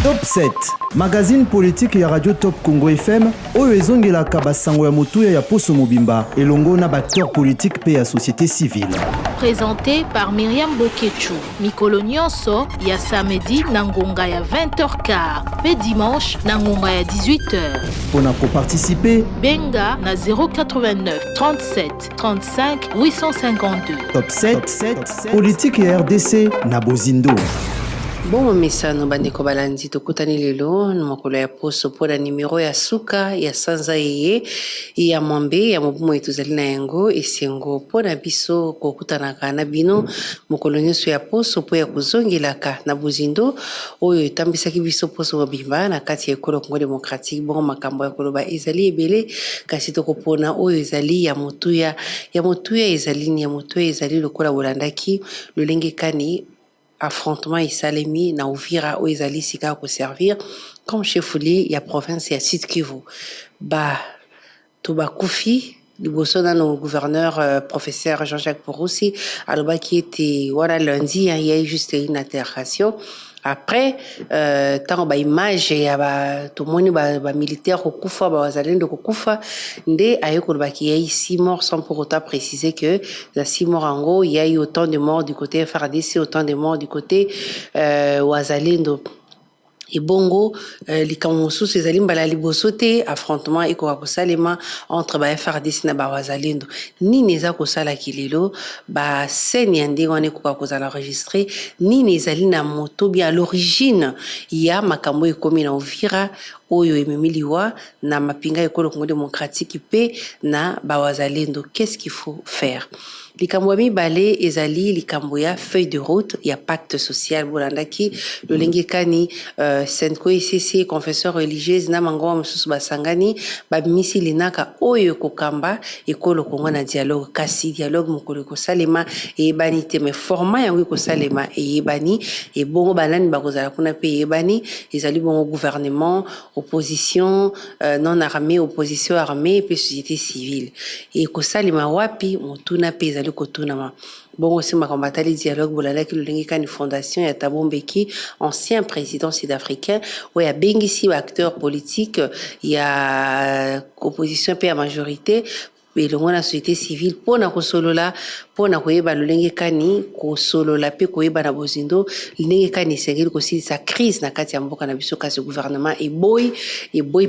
Top 7, magazine politique ya Radio Top Congo FM, oyo ezongelaka basango ya motuya ya Poso Mobimba, elongo na acteur politique pe ya société civile. Présenté par Myriam Bokechu. Mikolo nyonso ya samedi na ngonga ya 20h15, pe dimanche na ngonga ya 18h. Pona ko participer, benga na 089 37 35 852. Top 7, politique ya RDC na Bozindo. Bon mesano bandeko balandi tokutani lelo mokolo ya poso pona numero ya suka ya sanza yeye ya mwambe ya mobumo etuzali na yango esengo pona biso kokutanaka na bino mokolo nyonso ya poso po ya kozongelaka na Bozindo oyo etambisaki biso Poso Mobimba na kati ya ekolo Congo démocratique bon makambo ya koloba ezali ebele kasi tokopona oyo ezali ya motuya ezali lokola bolandaki lolenge kani affrontement isalemi na Uvira o ezali sika ko servir comme chef-lieu ya province ya Sud Kivu ba to bakufi liboso na no gouverneur professeur Jean-Jacques Poroussi alobaki ete wala lundi il y a eu juste une altercation. Après, tant ba image ya ba tomoni ba militaire kokufa ba wazalendo kokufa nde ayeko baki ya 6 morts sans pour autant préciser que la 6 morts en gros il y a eu autant de morts du côté FARDC, autant de morts du côté wazalendo. Et bongo likamusu ezali mbala liboso te affrontement ekoka kosalema entre ba FARDC na ba wazalendo nini eza kosala kilelo ba scène ya ndenge wana ekoka kozala enregistré nini ezali na moto bien à l'origine ya makambo ekomi na Uvira oyo ememiliwa na mapinga ekolo Congo démocratique pe na ba wazalendo. Qu'est-ce qu'il faut faire? Likambo ya mibale ezali likambo ya feuille de route ya pacte social bolandaki lolenge kani Senko ICC confesseur religieuse na mango mosusu basangani babimisi linaka oyo kokamba ekolo Congo na dialogue kasi dialogue mokolo kosalema eyebani te me format yango kosalema eyebani e bongo banani bakozala kuna pe eyebani ezali bongo gouvernement opposition non armée opposition armée pe société civile et kosalema wapi mutuna pe ezali kotunama bongo si makambatali dialogue bolalaki lolenge kani fondation ya Thabo Mbeki ancien président sud-africain où ya bengisi ba acteur politique ya opposition pe ya majorité elongo na société civile pona kosolola pona koyeba lolenge kani kosolola pe koyeba na Bozindo lolenge kani sengeli kosilisa crise na kati ya mboka na biso kasi gouvernement et boy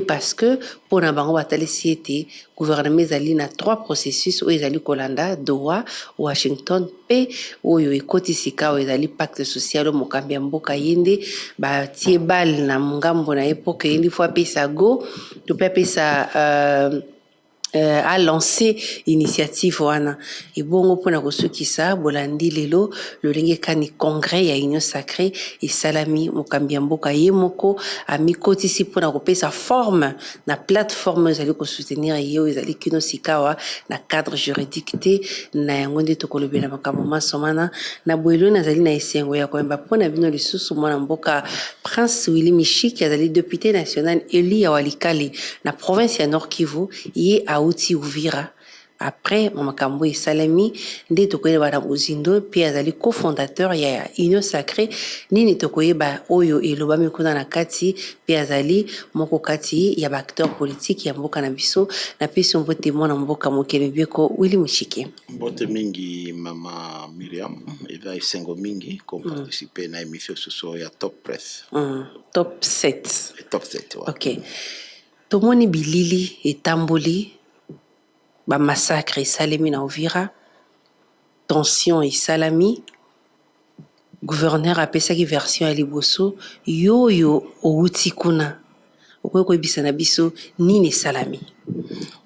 parce que pona bango batalisi ete gouvernement ezali na 3 processus oyo ezali kolanda Doha, Washington pe oyo ekotisika oyo ezali pacte social mokambi ya mboka yende batie bal na ngambo na epoke yende fois pesa go to pe pesa a lancé initiative wana et bongo pona kosukisa bolandi lelo lolenge kani congrès ya union sacrée et salami mokambi ya mboka ye moko amikotisi pona kopesa forme na plateforme ezali ko soutenir yo ezali kino sikawa na cadre juridique te na yango nde tokolobela makambo masomana na boelo nazali na esengo ya koyamba pona bino lisusu mwana mboka Prince Willy Mishiki azali député national élu ya Walikale na province ya Nord Kivu ye auti Uvira après makambo salami nde tokoyeba na Bozindo pe azali cofondateur ya union sacrée nini tokoyeba oyo elobami kuna na kati pe azali moko kati ya acteur politique ya mboka na biso na peso mbote mwana mboka mokele bieko Willy Mishiki mbote mingi mama Myriam eva esengo mingi ko participer na émission soso ya Top Press Top 7 Top 7 ouais. OK tomoni bilili etamboli ba massacre esalemi na Uvira tension esalami gouverneur apesaki version ya liboso yoyo outi kuna okoyebisa na biso nini esalami.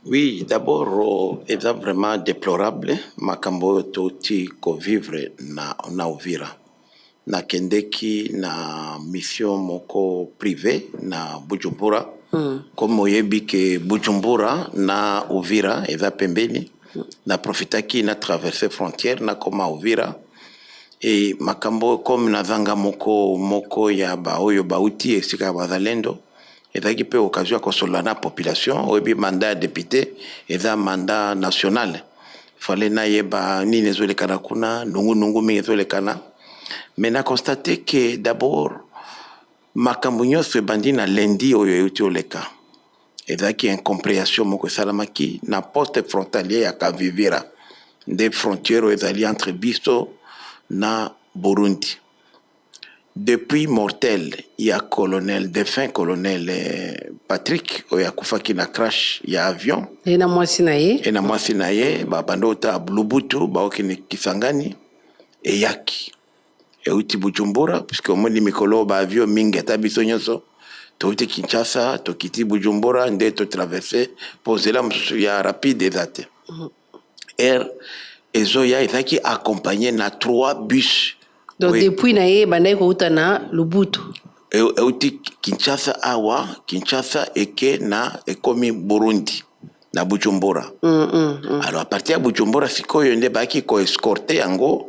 Oui, d'abord c'est vraiment déplorable makambo toti ko vivre na Uvira na kendeki na mission moko privé na Bujumbura comme oyebi ke Bujumbura na Uvira eza pembeni na profitaki na traverser frontière na koma Uvira et makambo comme na zanga moko ya ba oyo bauti esika bazalendo ezaki pe occasion ya kosola na population oyebi mandat député eza mandat national fallait na yeba nini ezolekana kuna nungu mingi ezolekana mais na constaté que d'abord makambo nyonso ebandi na lendi oyo euti oleka ezalaki incompréhension moko esalamaki na poste frontalier ya Kavivira nde frontière oyo ezali entre biso na Burundi. Depuis mortel ya colonel défunt colonel Patrick oyo akufaki na crash ya avion na mwasi na ye babanda ota Lubutu baokende Kisangani eyaki euti Bujumbura puisque omoni mikolo ba avion mingi ata biso nyonso touti Kinshasa tokiti Bujumbura nde to traverser posela mosusu ya rapide ezate air ezoya ezaki accompagné na 3 bus. Donc depuis na ye bandai ko utana Lubutu euti Kinshasa awa Kinshasa eke na ekomi Burundi na Bujumbura. Alors à partir de Bujumbura sikoyo nde baki ko escorter yango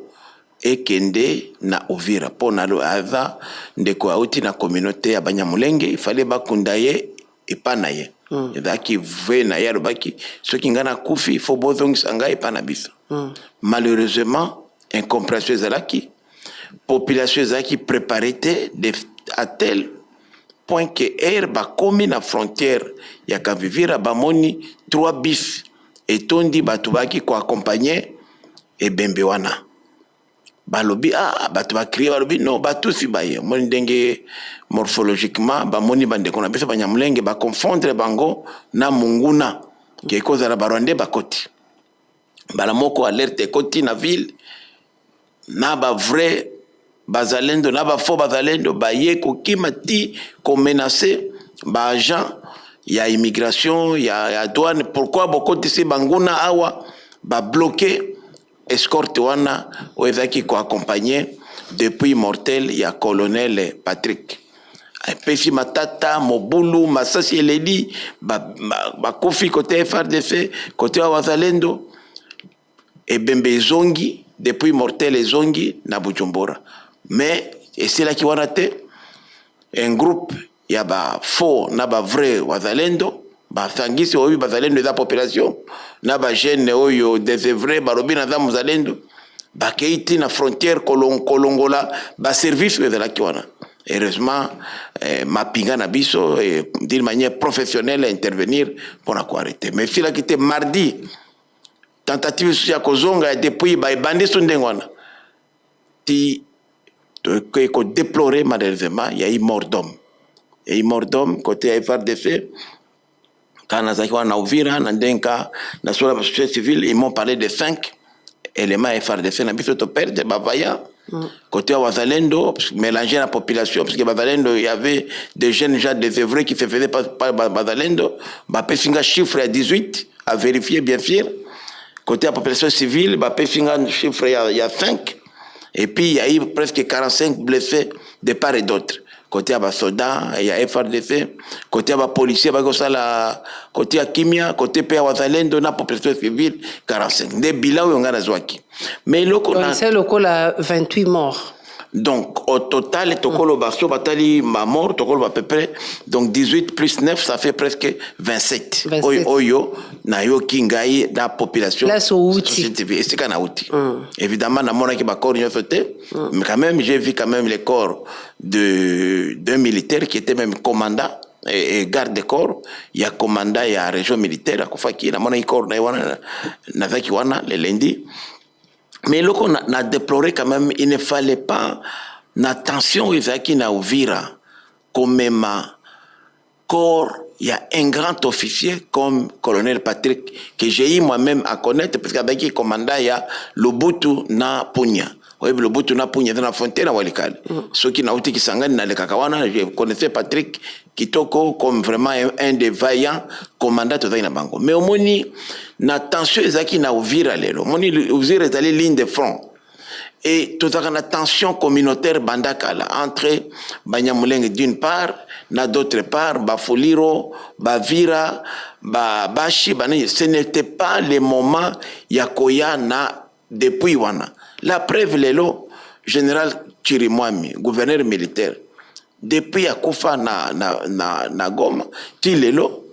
ekende na Uvira pona lo aza ndeko auti na communauté ya Banyamulenge ifale bakunda ye epana ye ezaki ve na ye baki soki ngana kufi fo bozongisa ngai epana biso. Malheureusement incompréhension ezalaki population ezalaki préparée à tel point que air bakomi na frontière ya Kavivira bamoni 3 bis etondi batu baki ko accompagner ebembe wana balobi batu bakriye balobi non batusi baye moni ndenge morphologiquement bamoni bandeko na biso Banyamulenge bakonfondre bango na munguna ke kozala barwande bakoti bala moko alerte ekoti na ville na ba vrai bazalendo na ba faux bazalendo baye kokima ti ko menacer ba agent ya immigration ya douane. Pourquoi bokoti si banguna awa ba bloquer escorte wana oezaki ko accompagner depuis mortel ya colonel Patrick pesi matata mobulu masasi eledi ba kofi côté FRDC côté wazalendo ebembe zongi depuis mortel ezongi na Bujumbura. Mais et c'est là qui wana te un groupe ya ba faux na ba vrai wazalendo ba sangisi oyo bazalendo za population na ba jeune oyo des vrais barobi na za muzalendo ba keiti na frontière kolongola ba service de la kiwana. Heureusement mapinga na biso d'une manière professionnelle à intervenir pour la arrêter. Mais si la qui était mardi tentative ya kozonga depuis ba bandi sundengwana ti ko déplorer malheureusement il y a eu mort d'homme. Et il mort d'homme côté FRDC quand on a Uvira nandenka na sur la société civile ils m'ont parlé de 5 éléments FRDC na biso to perdre bavaya côté wazalendo mélanger la population parce que bazalendo il y avait des jeunes gens des vrais qui se faisaient par bazalendo ba pesinga chiffre à 18 à vérifier bien sûr côté la population civile ba pesinga chiffre il y a 5 et puis il y a eu presque 45 blessés de part et d'autre. Côté à soldats, il y a FRDC, côté à policiers, côté à Kimia, côté à Wazalendo, na population civile, 45. Des bilans où on a zwaki. Mais c'est le col à 28 morts. Donc, au total, Tokolo Barso, Batali, ma mort, Tokolo à peu près, donc 18 plus 9, ça fait presque 27. Oyo, Nayo Kingai, la population. Là, c'est outil. Et c'est qu'un outil. Évidemment, na mona qui m'a corps, mais quand même, j'ai vu quand même les corps d'un militaire qui était même commandant et garde de corps. Il y a commandant, il y a région militaire, à Koufaki, na mona qui corps, na zaki wana, le lundi. Mais là, on a déploré quand même, il ne fallait pas n'attention Isaki na Uvira comme même corps, il y a un grand officier comme colonel Patrick que j'ai eu moi-même à connaître parce qu'avec le commandant il y a Lubutu na Punya. Oui, Lubutu na Punya dans la frontière à Walikale. Ceux qui n'ont été qui s'engagent dans le Kakawana, je connaissais Patrick Kitoko comme vraiment un des vaillants commandants de Bango. Mais au moni, n'attention Isaki na Uvira lelo. Moni Uvira est allé ligne de front. Et toute la tension communautaire bandakala entre Banyamulenge d'une part, na d'autre part, Bafoliro, Bavira, Bashi, ce n'était pas le moment Yakoya na depuis wana. La preuve lelo, général Chirimwami, gouverneur militaire, depuis Yakufa na Goma, ti lelo,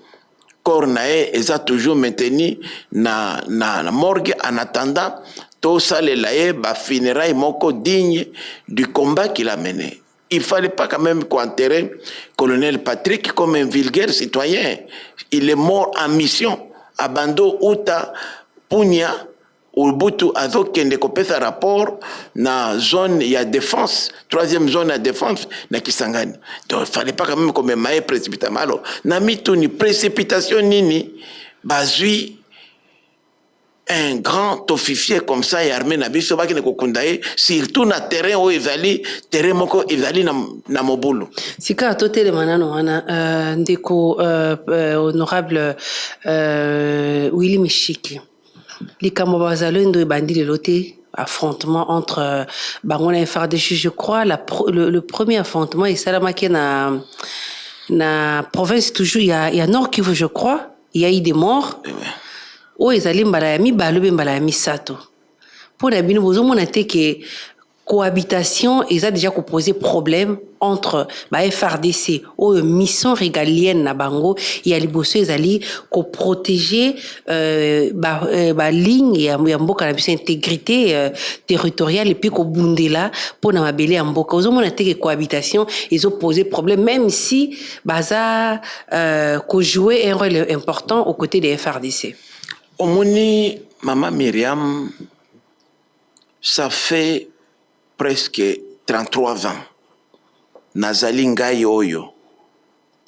Cornae, ils ont toujours maintenu na morgue en attendant tout ça, les laïcs, funérailles, moko digne du combat qu'il a mené. il ne fallait pas quand même qu'enterrer colonel Patrick comme un vulgaire citoyen. Il est mort en mission. Abando Uta Punya Ubutu Azokende kopesa rapport na zone ya défense, troisième zone ya défense na Kisangani. Donc il ne fallait pas quand même qu'on me précipitamment. Alors, na mitu ni précipitation nini bazui un grand officier comme ça et armé na biso baki ne kokundaye surtout na terrain où ezali terrain moko ezali na mobulu sika totele manano wana ndeko honorable Willy Mishiki likambo bazalendo ebandi lelote affrontement entre bangona et FARDC. Je crois le premier affrontement et salamaki na province toujours il y a Nord Kivu, je crois il y a eu des morts. O ezali mbala ya mibalo be mbala ya misato pour na bino bozomona te que cohabitation eza déjà poser problème entre ba FARDC ou mission régalienne na bango ya liboso ezali ko protéger ba ligne ya mboka na biso intégrité territoriale et puis ko bundela pour na mabele ya mboka ozomona te que cohabitation ezo poser problème même si baza ko jouer un rôle important aux côtés des FARDC. Omoni, Maman Myriam, ça fait presque 33 ans. Nazali ngai oyo,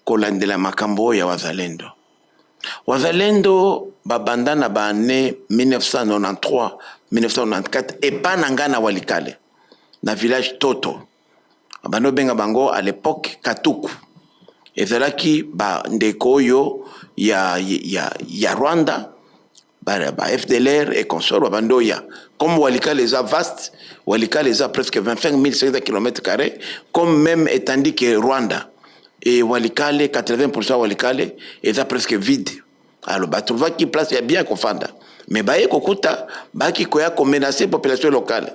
kolandela makambo ya wazalendo. Wazalendo, babanda na bane 1993, 1994, et pas nangana walikale, na village Toto. Abano benga bango à l'époque Katuku. Et c'est qui ba ndeko oyo ya Rwanda, FDLR et consorts, comme Walika les a vastes, Walika les a presque 25 500 km², comme même étant dit que Rwanda et Walika, 80% Walika, est presque vide. Alors, trouver qui place est bien confondre. Mais baye kokuta, ba qui koya ko menacer population locale.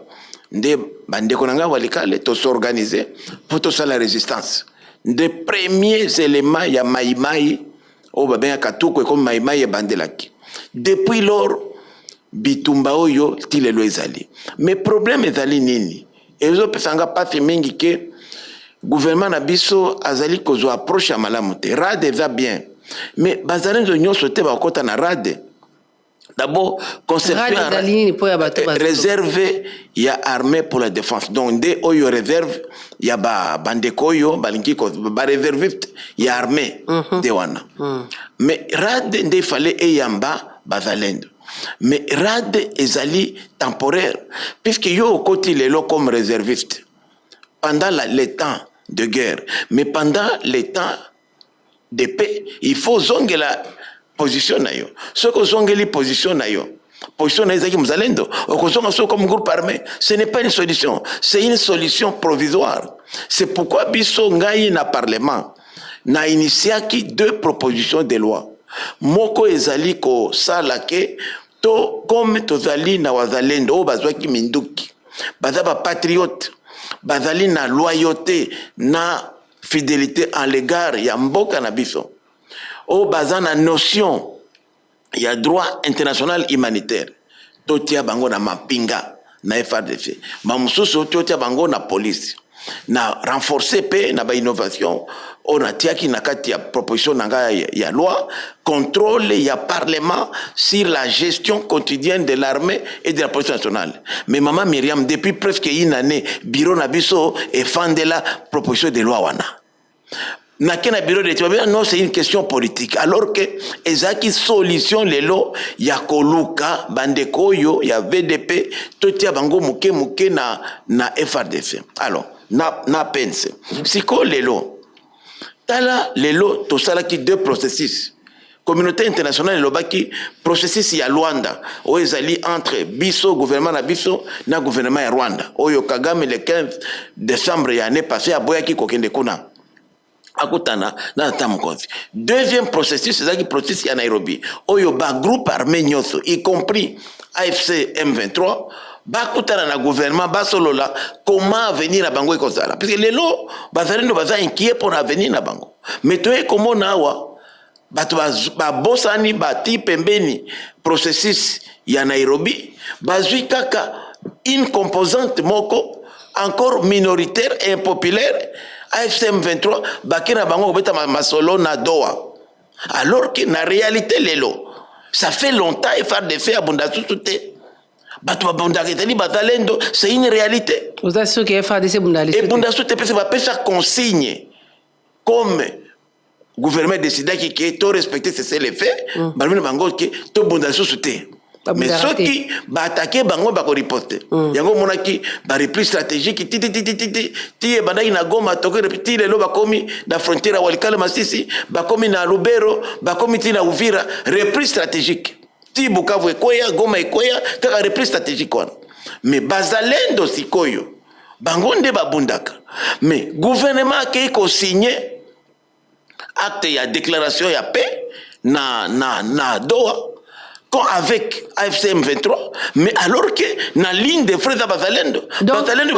Nde bande konanga Walika, to s'organiser pour tout ça la résistance. Des premiers éléments ya Maïmaï, au babin Katuko comme Maïmaï et Bandelaki. Depuis lors, bitumba oyo tilelo ezali. Mais problème ezali nini? Ezo pesanga pasi mingi ke gouvernement na biso azali kozo approche ya malamu te. Rade eza bien. Mais bazalendo nyonso te bakota na rade. D'abord, conception réservé ya armée pour la défense. Donc de oyo réserve ya ba bandeko oyo balingi ko ba réserviste ya armée de wana. Mais rade nde fallait eyamba bazalendo. Mais rade ezali temporaire puisque yo au côté lelo comme réserviste pendant les temps de guerre, mais pendant les temps de paix, il faut zonger la position na yo. Ce que zongeli position na yo. Position na ezaki mzalendo, okozonga so comme groupe armé, ce n'est pas une solution, c'est une solution provisoire. C'est pourquoi biso ngai na parlement na initiaki 2 propositions de loi. Moko ezali ko salake to comme tozali na wazalendo o bazwaki minduki. Bazaba patriote, bazali na loyauté na fidélité en l'égard ya mboka na biso. O bazana notion ya droit international humanitaire. Totia bango na mapinga na FARDC. Mamususu totia bango na police. Na renforcer paix na ba innovation on a tiaki na kati ya proposition nanga ya loi contrôle ya parlement sur la gestion quotidienne de l'armée et de la police nationale. Mais Maman Myriam depuis presque une année bureau na biso et fande la proposition de loi wana. Na kena bureau de Tibabia non c'est une question politique alors que ezaki solution lelo ya koluka bandeko yo ya VDP totia bango muke na FARDC. Alors na pense siko lelo tala lelo to salaki 2 processus communauté internationale lobaki processus ya Rwanda o ezali entre biso gouvernement na biso na gouvernement ya Rwanda oyo Kagame le 15 décembre ya année passée aboyaki kokende kuna akutana na tamukonzi. Deuxième processus c'est qui processus ya Nairobi oyo ba groupe armé nyonso y compris AFC M23 bakutana na gouvernement basolola comment venir na bango ekozala parce que lelo bazalendo baza inquiet pour avenir na bango mais toye komona awa bato babosani bati pembeni processus ya Nairobi bazui kaka une composante moko encore minoritaire et impopulaire, AFCM 23, bakina bango beta masolo na doa. Alors que na réalité lelo, ça fait longtemps et faire des faits à Bundasu Souté. C'est une réalité. Vous êtes sûr qu'il y a FARDC Bundasu? Et Bundasu Souté peut faire consigne comme gouvernement décidé qui est tout respecté, c'est les faits. Balmine bango qui tout Bundasu Souté. Mais ceux qui attaquent bango bako riposter. Yango monaki ba repli stratégique ti bandai na Goma toke repli le lo bakomi na frontière Walikale Masisi bakomi na Lubero bakomi ti na Uvira repli stratégique. Ti Bukavu ekoya Goma ekoya kaka repli stratégique wana. Mais bazalendo sikoyo bango nde babundaka. Mais gouvernement qui ko signé acte ya déclaration ya paix na Doha avec AFCM 23, mais alors que na ligne de frères Bazalendo. Bazalendo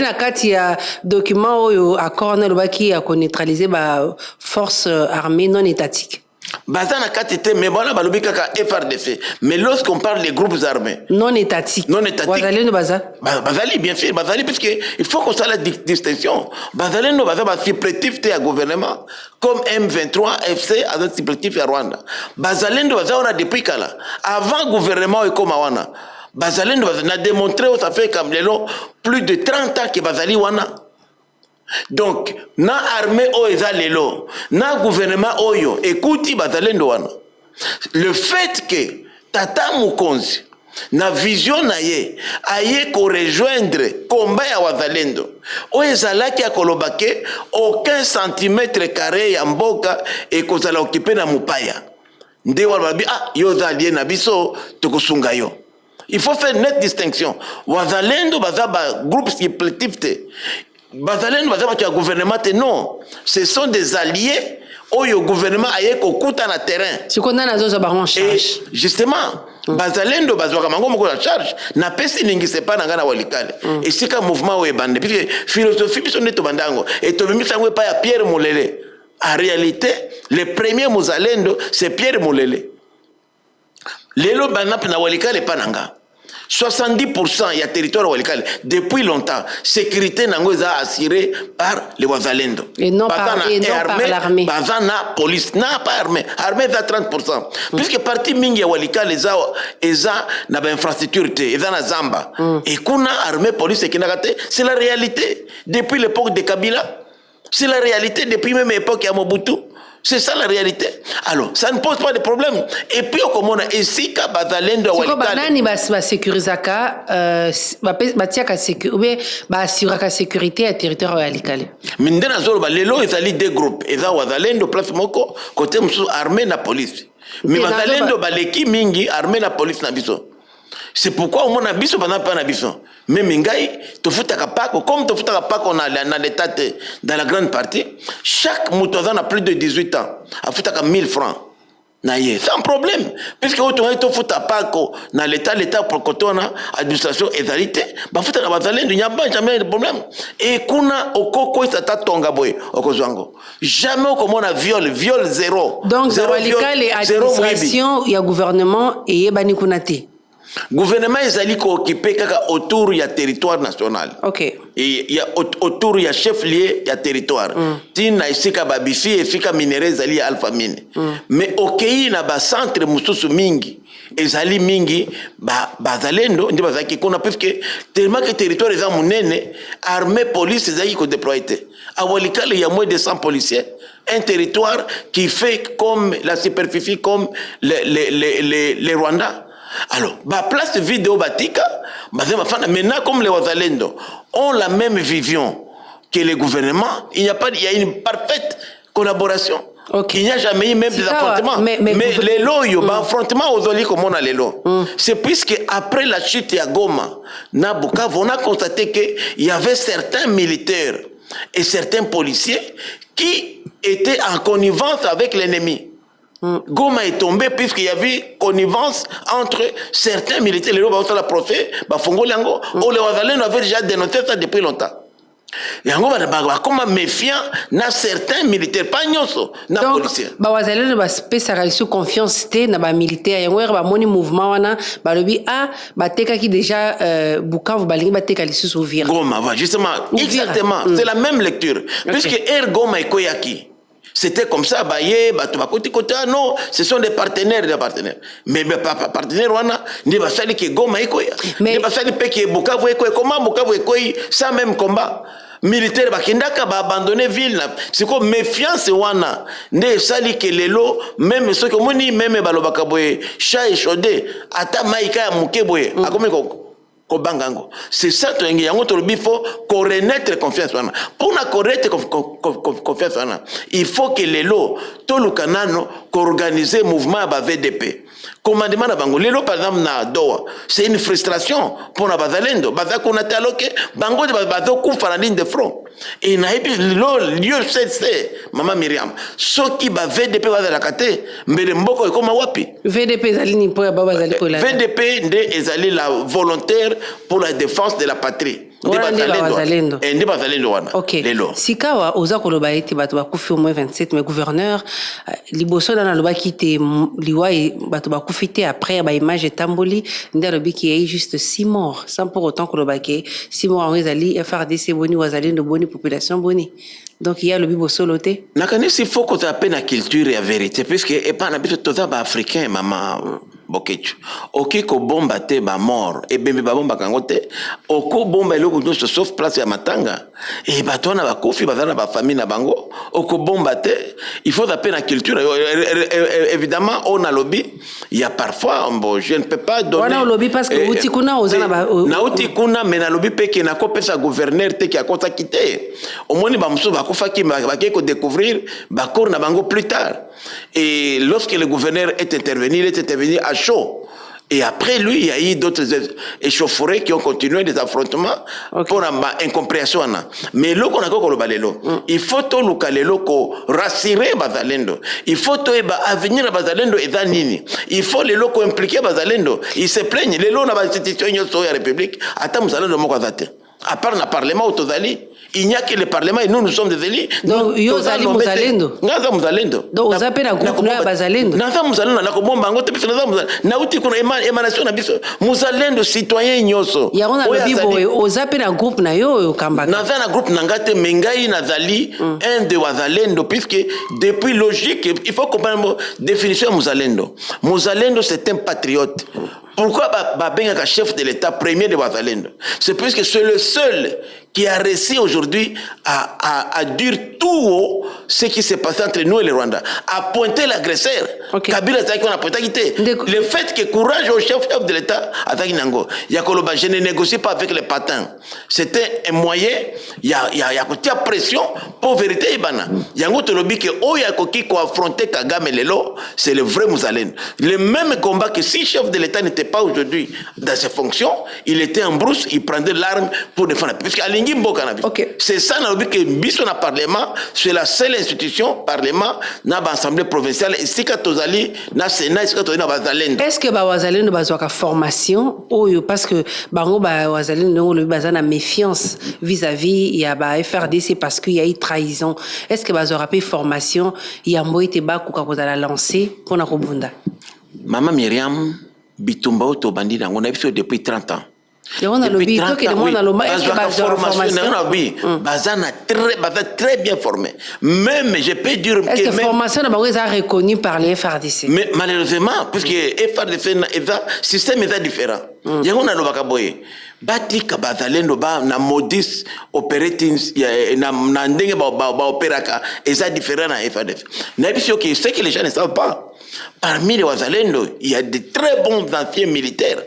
na kati ya document oyo accord na lobaki ya ko neutraliser ba force armée non étatique. Bazana katete mais voilà balobi kaka FRDC. Mais lorsqu'on parle des groupes armés non étatiques. Bazalendo Bazali bien sûr, Bazali parce que il faut qu'on sache la distinction. Bazalendo va supplétif à gouvernement comme M23 FC à un supplétif à Rwanda. Bazalendo va on a depuis kala avant gouvernement et comme wana. Bazalendo va démontré ça fait comme plus de 30 ans que Bazali wana. Donc, na armée oeza lelo, na gouvernement oyo, écoutez bazalendo wana. Le fait que Tata Mukonzi, na vision na ye, aye ko rejoindre combat ya wazalendo, oeza laki ya kolobake, aucun centimètre carré ya mboka et kozala occupé na mupaya. Nde walbabi, yoza allié na biso, tokosunga yo. Il faut faire une nette distinction. Wazalendo bazaba groupe supplétif. Bazalendo bazaba tu gouvernement non, ce sont des alliés où le gouvernement a kokuta na terrain. Ce qu'on a na zoza ba en charge. Et justement, Bazalendo bazwa mango moko la charge na pesi ningi c'est pas ngana Walikale. Et c'est un mouvement où bande parce que philosophie biso neto bandango et to bimisa ngwe pa ya Pierre Mulele. En réalité, le premier Muzalendo c'est Pierre Mulele. Lelo banap na Walikale pananga. 70% y a territoire Walikale depuis longtemps. Sécurité nango est assurée par les Wazalendo. Et non par l'armée. Bazana police n'a pas armée. Armée est à 30%. Puisque partie mingi ya Walikale eza na ba infrastructure eza na Zamba. Et kuna armée police qui n'a raté, c'est la réalité depuis l'époque de Kabila. C'est la réalité depuis même l'époque ya Mobutu. C'est ça la réalité. Alors, ça ne pose pas de problème. Et puis, comme on a ici, Bazalendo Walikale. Ba sécurisaka, batiaka sécurité, assuraka sécurité à territoire Walikale. Mindena zolo lelo ezali deux groupes. Eza Wazalendo place moko côté musu armée na police. Mais Wazalendo baleki mingi armée na police na biso. C'est pourquoi on a biso pendant pas na biso. Mais mingai to futaka pako comme to futaka pako na l'état dans la grande partie, chaque moutazan a plus de 18 ans. A futaka 1000 francs. Naye, sans problème. Puisque on to futaka pako na l'état pour côté on a administration égalité, ba futaka bazalendo n'y a pas jamais de problème. Et kuna okoko isata tonga boy okozwango. Jamais comme on a viol zéro. Donc zéro Walikale administration il y a gouvernement et yebani kunate. Gouvernement ezali ko occupé kaka autour ya territoire national. OK. Et il y a autour ya chef lié ya territoire. Tina isika babifi efika minéraux ezali alpha mine. Mais okei na ba centre mususu mingi ezali mingi bazalendo ndi bazaki kona parce que tellement que territoire eza munene armée police ezali ko déployer. A Walikale il y a moins de 100 policiers. Un territoire qui fait comme la superficie comme les Rwanda. Alors, place vidéo batika, maintenant comme les Wazalendo ont la même vision que les gouvernements, il y a une parfaite collaboration. Okay. Il n'y a jamais eu même des affrontements. Mais les lois, affrontements aux oli comme on a les lois. C'est puisque après la chute à Goma, on a constaté qu'il y avait certains militaires et certains policiers qui étaient en connivence avec l'ennemi. Goma est tombé puisqu'il y avait connivence entre certains militaires. Les gens ont la procès, les Wazalendo avaient déjà dénoncé ça depuis longtemps. yango bakoma méfiant na certains militaires pas nyonso na policier. Donc bazalendo bapesaka lisu confiance te na bamilitaire yango ere bamoni mouvement wana balobi batekaki déjà Bukavu balingi bateka lisusu Uvira. Goma, justement, exactement, c'est la même lecture. Puisque Goma et Koyaki, c'était comme ça, non, ce sont des partenaires, Mais partenaires, wana, ne basali que Goma et Koya. Ne basali pe que Bukavu et Koya. Comment Bukavu et Koya, ça même combat militaire bakendaka ba abandonner ville c'est comme méfiance wana ne sali que lelo même ce que moni même balobaka boye chat et chaudé ata maika ya muke boye akomi kobangango c'est ça to ngi yango to faut connaître confiance wana pour na connaître confiance wana il faut que lelo to lukanano qu'organiser mouvement ba VDP commandement na bango lelo par exemple na Doha c'est une frustration pour na bazalendo bazako na taloke bango de bazo kufa na ligne de front et na epi lieu c'est mama Myriam soki ba VDP bazala kate mbele mboko ekoma wapi VDP ezali ni po ya baba zali ko la VDP nde ezali la volontaire pour la défense de la patrie. Ndi bazalendo wana. Ok. Sikawa oza koloba ete bato bakufi au moins 27 mais gouverneur liboso na loba kite liwa bato bakufi te après ba image etamboli nda lobi ki y juste 6 morts sans pour autant koloba ke 6 morts ezali FRDC boni wazalendo boni population boni. Donc il y a le bibo soloté. Nakanisi faut qu'on appelle la culture et la vérité puisque et pas n'habite tout ça africain maman Bokechu. Ok ko bomba te ba mort et bembe ba bomba kangote. Oko bomba eloko nyonso sauf place ya matanga. Et batona ba kofi bazana ba famille na bango. Oko bomba te il faut appeler la culture évidemment on a lobby il y a parfois bon je ne peux pas donner. On a lobby parce que uti kuna ozana ba na uti kuna mais na lobby pe ke na ko pesa gouverneur te ki akota kité. Au moins ba muso ba kofaki ba ko découvrir ba corps na bango plus tard. Et lorsque le gouverneur est intervenu, il est intervenu à chaud. Et après lui, il y a eu d'autres échauffourées qui ont continué des affrontements pour une incompréhension. Mais là, il faut tout le rassurer Bazalendo. Il faut tout avenir à Bazalendo et Zanini. Il faut les locaux impliquer Bazalendo. Ils se plaignent. Les lots dans l'institution de la République. Attends, nous allons le Mokazate. À part le Parlement au Tozali, il n'y a que le Parlement et nous sommes des élus. Donc, il y a des Muzalendo. Naza Muzalendo. Donc, vous appelez un groupe de Bazalendo. Naza Muzalendo, na komomba ngote biso naza Muzalendo. Na uti kuna émanation na biso. Muzalendo citoyen nyoso. Ya on a le bibo, vous appelez un groupe na yo kambaka. Naza na groupe nangate mengai nazali un de Wazalendo puisque depuis logique il faut comprendre définition Muzalendo. Muzalendo c'est un patriote. Pourquoi Babenga chef de l'État premier de Wazalendo? C'est parce que c'est le seul qui a réussi aujourd'hui à dire tout haut ce qui s'est passé entre nous et le Rwanda, à pointer l'agresseur. Kabila Zaki on a pointé quitter. Le fait que courage au chef de l'État à Nango, Yakoloba, je ne négocie pas avec les patins. C'était un moyen, il y a pression pour vérité Ibana. Yango Tolobi que Oyakoki ko affronter Kagame Lelo, c'est le vrai Mouzalen. Le même combat que si le chef de l'État n'était pas aujourd'hui dans ses fonctions, il était en brousse, il prendait l'arme pour défendre. Puisque c'est ça que biso na parlement, c'est la seule institution parlement na assemblée provinciale ici katozali na sénat ici katozali na bazalendo. Est-ce que ba bazalendo bazwaka formation oyo parce que bango ba bazalendo le bazana méfiance vis-à-vis ya ba FRDC parce qu'il y a eu trahison. Est-ce que bazora pe formation ya mboite ba kuka kozala lancer pona kobunda? Maman Myriam bitumba oto bandi nango na biso depuis 30 ans. Depuis 30 ans, très bien formé. Même, je peux dire que... Est-ce que la formation est reconnue par les FRDC? Mais malheureusement, puisque FRDC, le système est différent. Il y a un bakaboye. Batika bazalendo ba na modis operating na ndenge ba operaka est différent na FRDC. Na biso que ce que les gens ne savent pas. Parmi les wazalendo, il y a de très bons anciens militaires.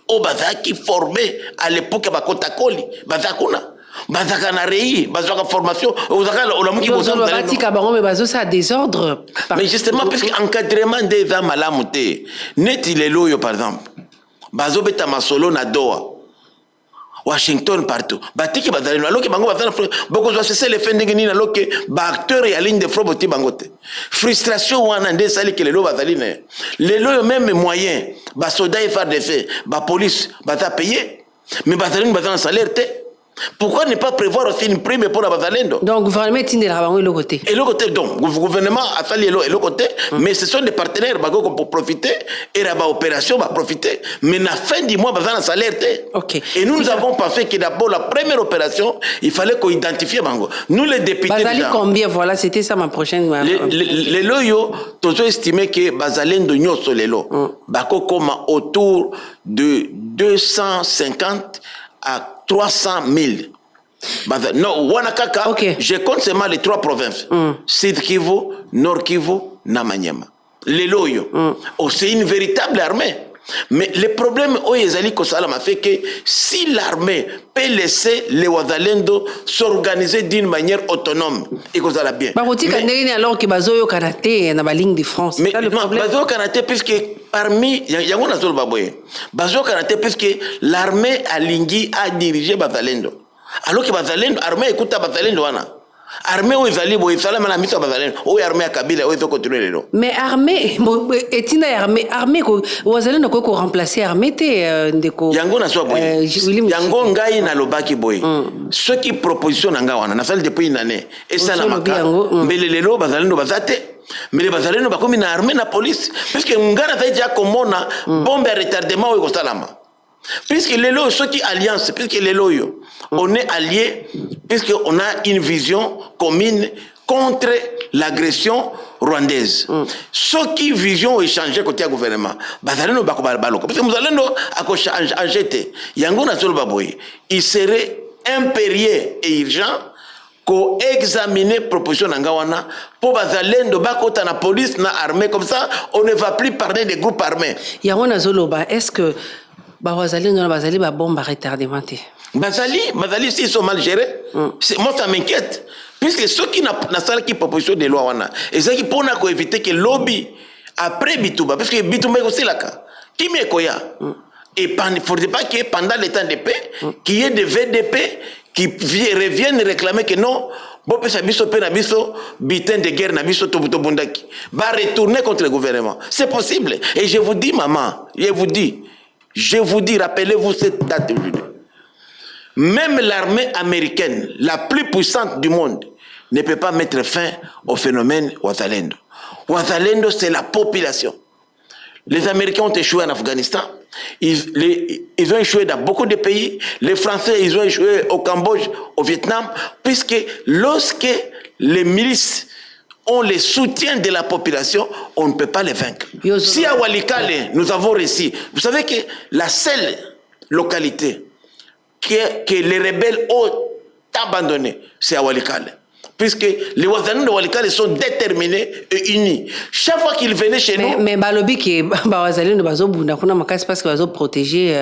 O bazaki formé à l'époque ba kotakoli bazakuna bazaka na rei bazaka formation ozaka olamuki bozamba batika bango mais bazo ça désordre mais justement parce que encadrement des hommes à la montée net il est loyo par exemple bazo beta masolo na Doha Washington partout batiki bazalino aloke bango bazana boko zo cesser les fins de nini aloke ba acteur ya ligne de front boti bangote frustration wana nde sali que les lo bazaline les lo même moyen ba soda FARDC ba police baza payer mais bazalino bazana salaire te Pourquoi ne pas prévoir aussi une prime pour la Bazalendo? Donc, le gouvernement est de l'autre côté. Et l'autre côté, donc, le gouvernement a fallu l'autre côté, mais ce sont des partenaires pour profiter, et la opération va profiter. Mais à la fin du mois, il va salaire. Ok. Et nous avons pensé que d'abord, la première opération, il fallait qu'on identifie Bango. Nous, les députés. Bazali combien? Voilà, c'était ça ma prochaine. Les loyaux, tous estimé que Bazalendo Nyoso Lelo, Bako Koma autour de 250 à 300 000. Non, Wanakaka, okay. Je compte seulement les 3 provinces. Sud Kivu, Nord Kivu, Namanyema. Les loyaux. Oh, c'est une véritable armée. Mais le problème, m'a fait que si l'armée peut laisser les Wazalendo s'organiser d'une manière autonome, et que ça va bien. Alors que Bazoyo Kanaté na ligne de France. Mais Bazoyo Kanaté, puisque parmi, Bazoyo Kanaté, puisque l'armée a lingui à diriger Bazalendo. Alors que Bazalendo, l'armée écoute Bazalendo. Armée où ils allaient, ils allaient à la mission Bazalendo, où l'armée à Kabila, où ils ont continué les lots. Mais armée, est-il armée, où ils allaient ne quoi remplacer armée, Yango na soit boy. Yango ngai na lobaki boy. Ceux qui proposition nanga wana, na salle depuis une année. Et ça la maka. Mais les lots Bazalendo bazate. Mais les Bazalendo bakomi na armée na police. Parce que ngana fait déjà comme on a bombe à retardement ou salama. Puisque les lots, ceux qui alliance, puisque les lots, on est alliés, puisqu'on a une vision commune contre l'agression rwandaise. Ceux qui vision échangé côté gouvernement, Bazalendo Bakobaloko, parce que Bazalendo a jeté, Yango Nazol Baboy, il serait impérieux et urgent qu'on examine proposition Nangawana pour Bazalendo Bakota na police na armée, comme ça on ne va plus parler des groupes armés. Yango Nazoloba, est-ce que Bazali ba bombe à retardement. Bazali, s'ils sont mal gérés, moi ça m'inquiète. Puisque ceux qui n'ont pas qui proposition de loi, et ceux qui pour éviter que lobby après Bitouba, parce que Bitouba est aussi là, qui m'est koya. Et il ne faudrait pas que pendant les temps de paix, qu'il y ait des VDP qui reviennent réclamer que non, bon, ça biso pe na biso bitin de guerre na biso tobundaki va retourner contre le gouvernement. C'est possible. Et je vous dis, maman, je vous dis, rappelez-vous cette date de aujourd'hui. Même l'armée américaine, la plus puissante du monde, ne peut pas mettre fin au phénomène Wazalendo. Wazalendo, c'est la population. Les Américains ont échoué en Afghanistan. Ils ont échoué dans beaucoup de pays. Les Français, ils ont échoué au Cambodge, au Vietnam, puisque lorsque les milices ont le soutien de la population, on ne peut pas les vaincre. Si à Walikale, nous avons réussi, vous savez que la seule localité que les rebelles ont abandonnée, c'est à Walikale. Puisque les Wazalendo de Walikale sont déterminés et unis. Chaque fois qu'ils venaient chez nous... Mais balobi qui Wazalendo bazobunda kuna makasi parce que bazo protéger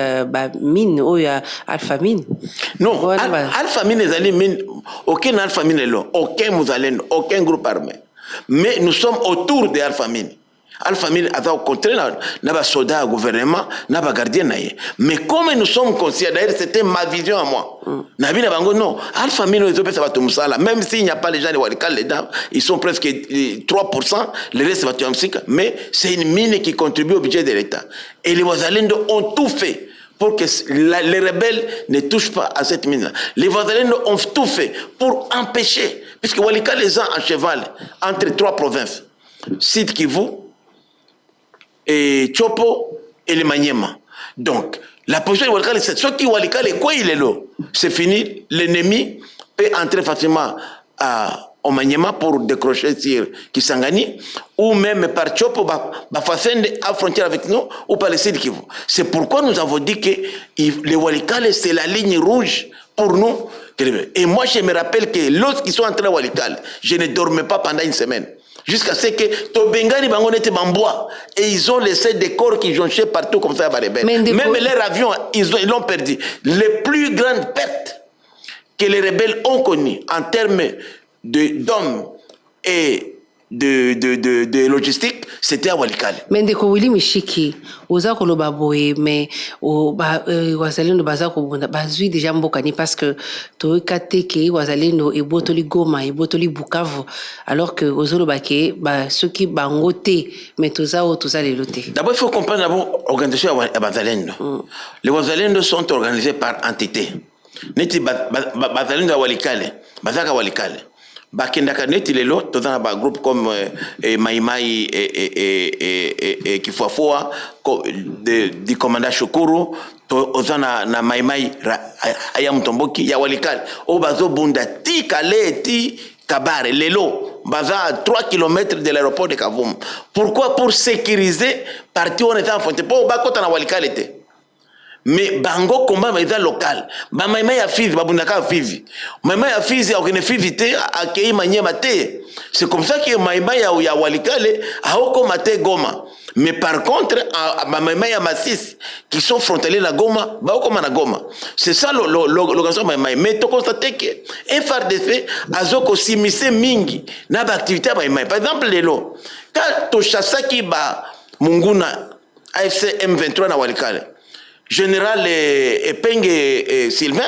mine ou alpha mine. Non, alpha mine les mine, aucun alpha mine là, aucun Wazalendo, aucun groupe armé. Mais nous sommes autour de alpha mine. Alpha mine a au contraire n'a soldats au gouvernement, n'a pas gardien naïe. Mais comme nous sommes conscients, d'ailleurs c'était ma vision à moi. Nabi Nabango non, alpha mine ils ont fait ça tout ça même s'il n'y a pas les gens de Walikale dedans, ils sont presque 3%, le reste va tout mais c'est une mine qui contribue au budget de l'État. Et les Wazalendo ont tout fait pour que les rebelles ne touchent pas à cette mine-là. Les Wazalendo ont tout fait pour empêcher, puisque Walikale les a en cheval entre 3 provinces, Sud Kivu, et Chopo et le Maniema. Donc, la position de Walikale, c'est ce qui Walikale, quoi il est là. C'est fini, l'ennemi peut entrer facilement au Maniema pour décrocher sur Kisangani, ou même par Chopo, à frontière avec nous, ou par le Sud Kivu. C'est pourquoi nous avons dit que les Walikale, c'est la ligne rouge pour nous. Et moi, je me rappelle que lorsqu'ils sont entrés à Walikale, je ne dormais pas pendant une semaine. Jusqu'à ce que Tobengani Bango était Bambois et ils ont laissé des corps qui jonchaient partout comme ça à Barébé. Même leurs avions, ils l'ont perdu. Les plus grandes pertes que les rebelles ont connues en termes d'hommes et de logistique, c'était à Walikale. Mais de Willy Michiki, aux Akoloba Boé, mais au Wazalendo Bazako Bazui déjà Mbokani parce que Toekateke, Wazalendo et Botoli Goma et Botoli Bukavu, alors que aux Olobake, ceux qui bangoté, mais tout ça les lotés. D'abord, il faut comprendre l'organisation à Wazalendo. Les Wazalendo sont organisés par entité. neti bazalendo ya walikale bazaka walikale bakendaka neti lelo tozana ba groupe comme Maimai et Kifuafua du commandant Shukuru ozana na Maimai aya Mutomboki ya walikale o bazo bunda ti kale ti Kabare lelo baza à 3 km de l'aéroport de Kavumu. Pourquoi? Pour sécuriser parti on était en frontière pour bakota na walikale te. Mais bango combat mais local ba maimai ya Fizi babundaka Fizi maimai ya Fizi au kene Fizi te akei manyema te. C'est comme ça que maimai ya walikale aoko mate Goma. Mais par contre ba maimai ya Masisi qui sont frontaliers na Goma ba oko na Goma. C'est ça l'occasion maimai. Mais to constater que FRDC azoko simise mingi na ba activité ba maimai. Par exemple lelo quand to chassaki ba Munguna AFC M23 na walikale Général Epenge Sylvain,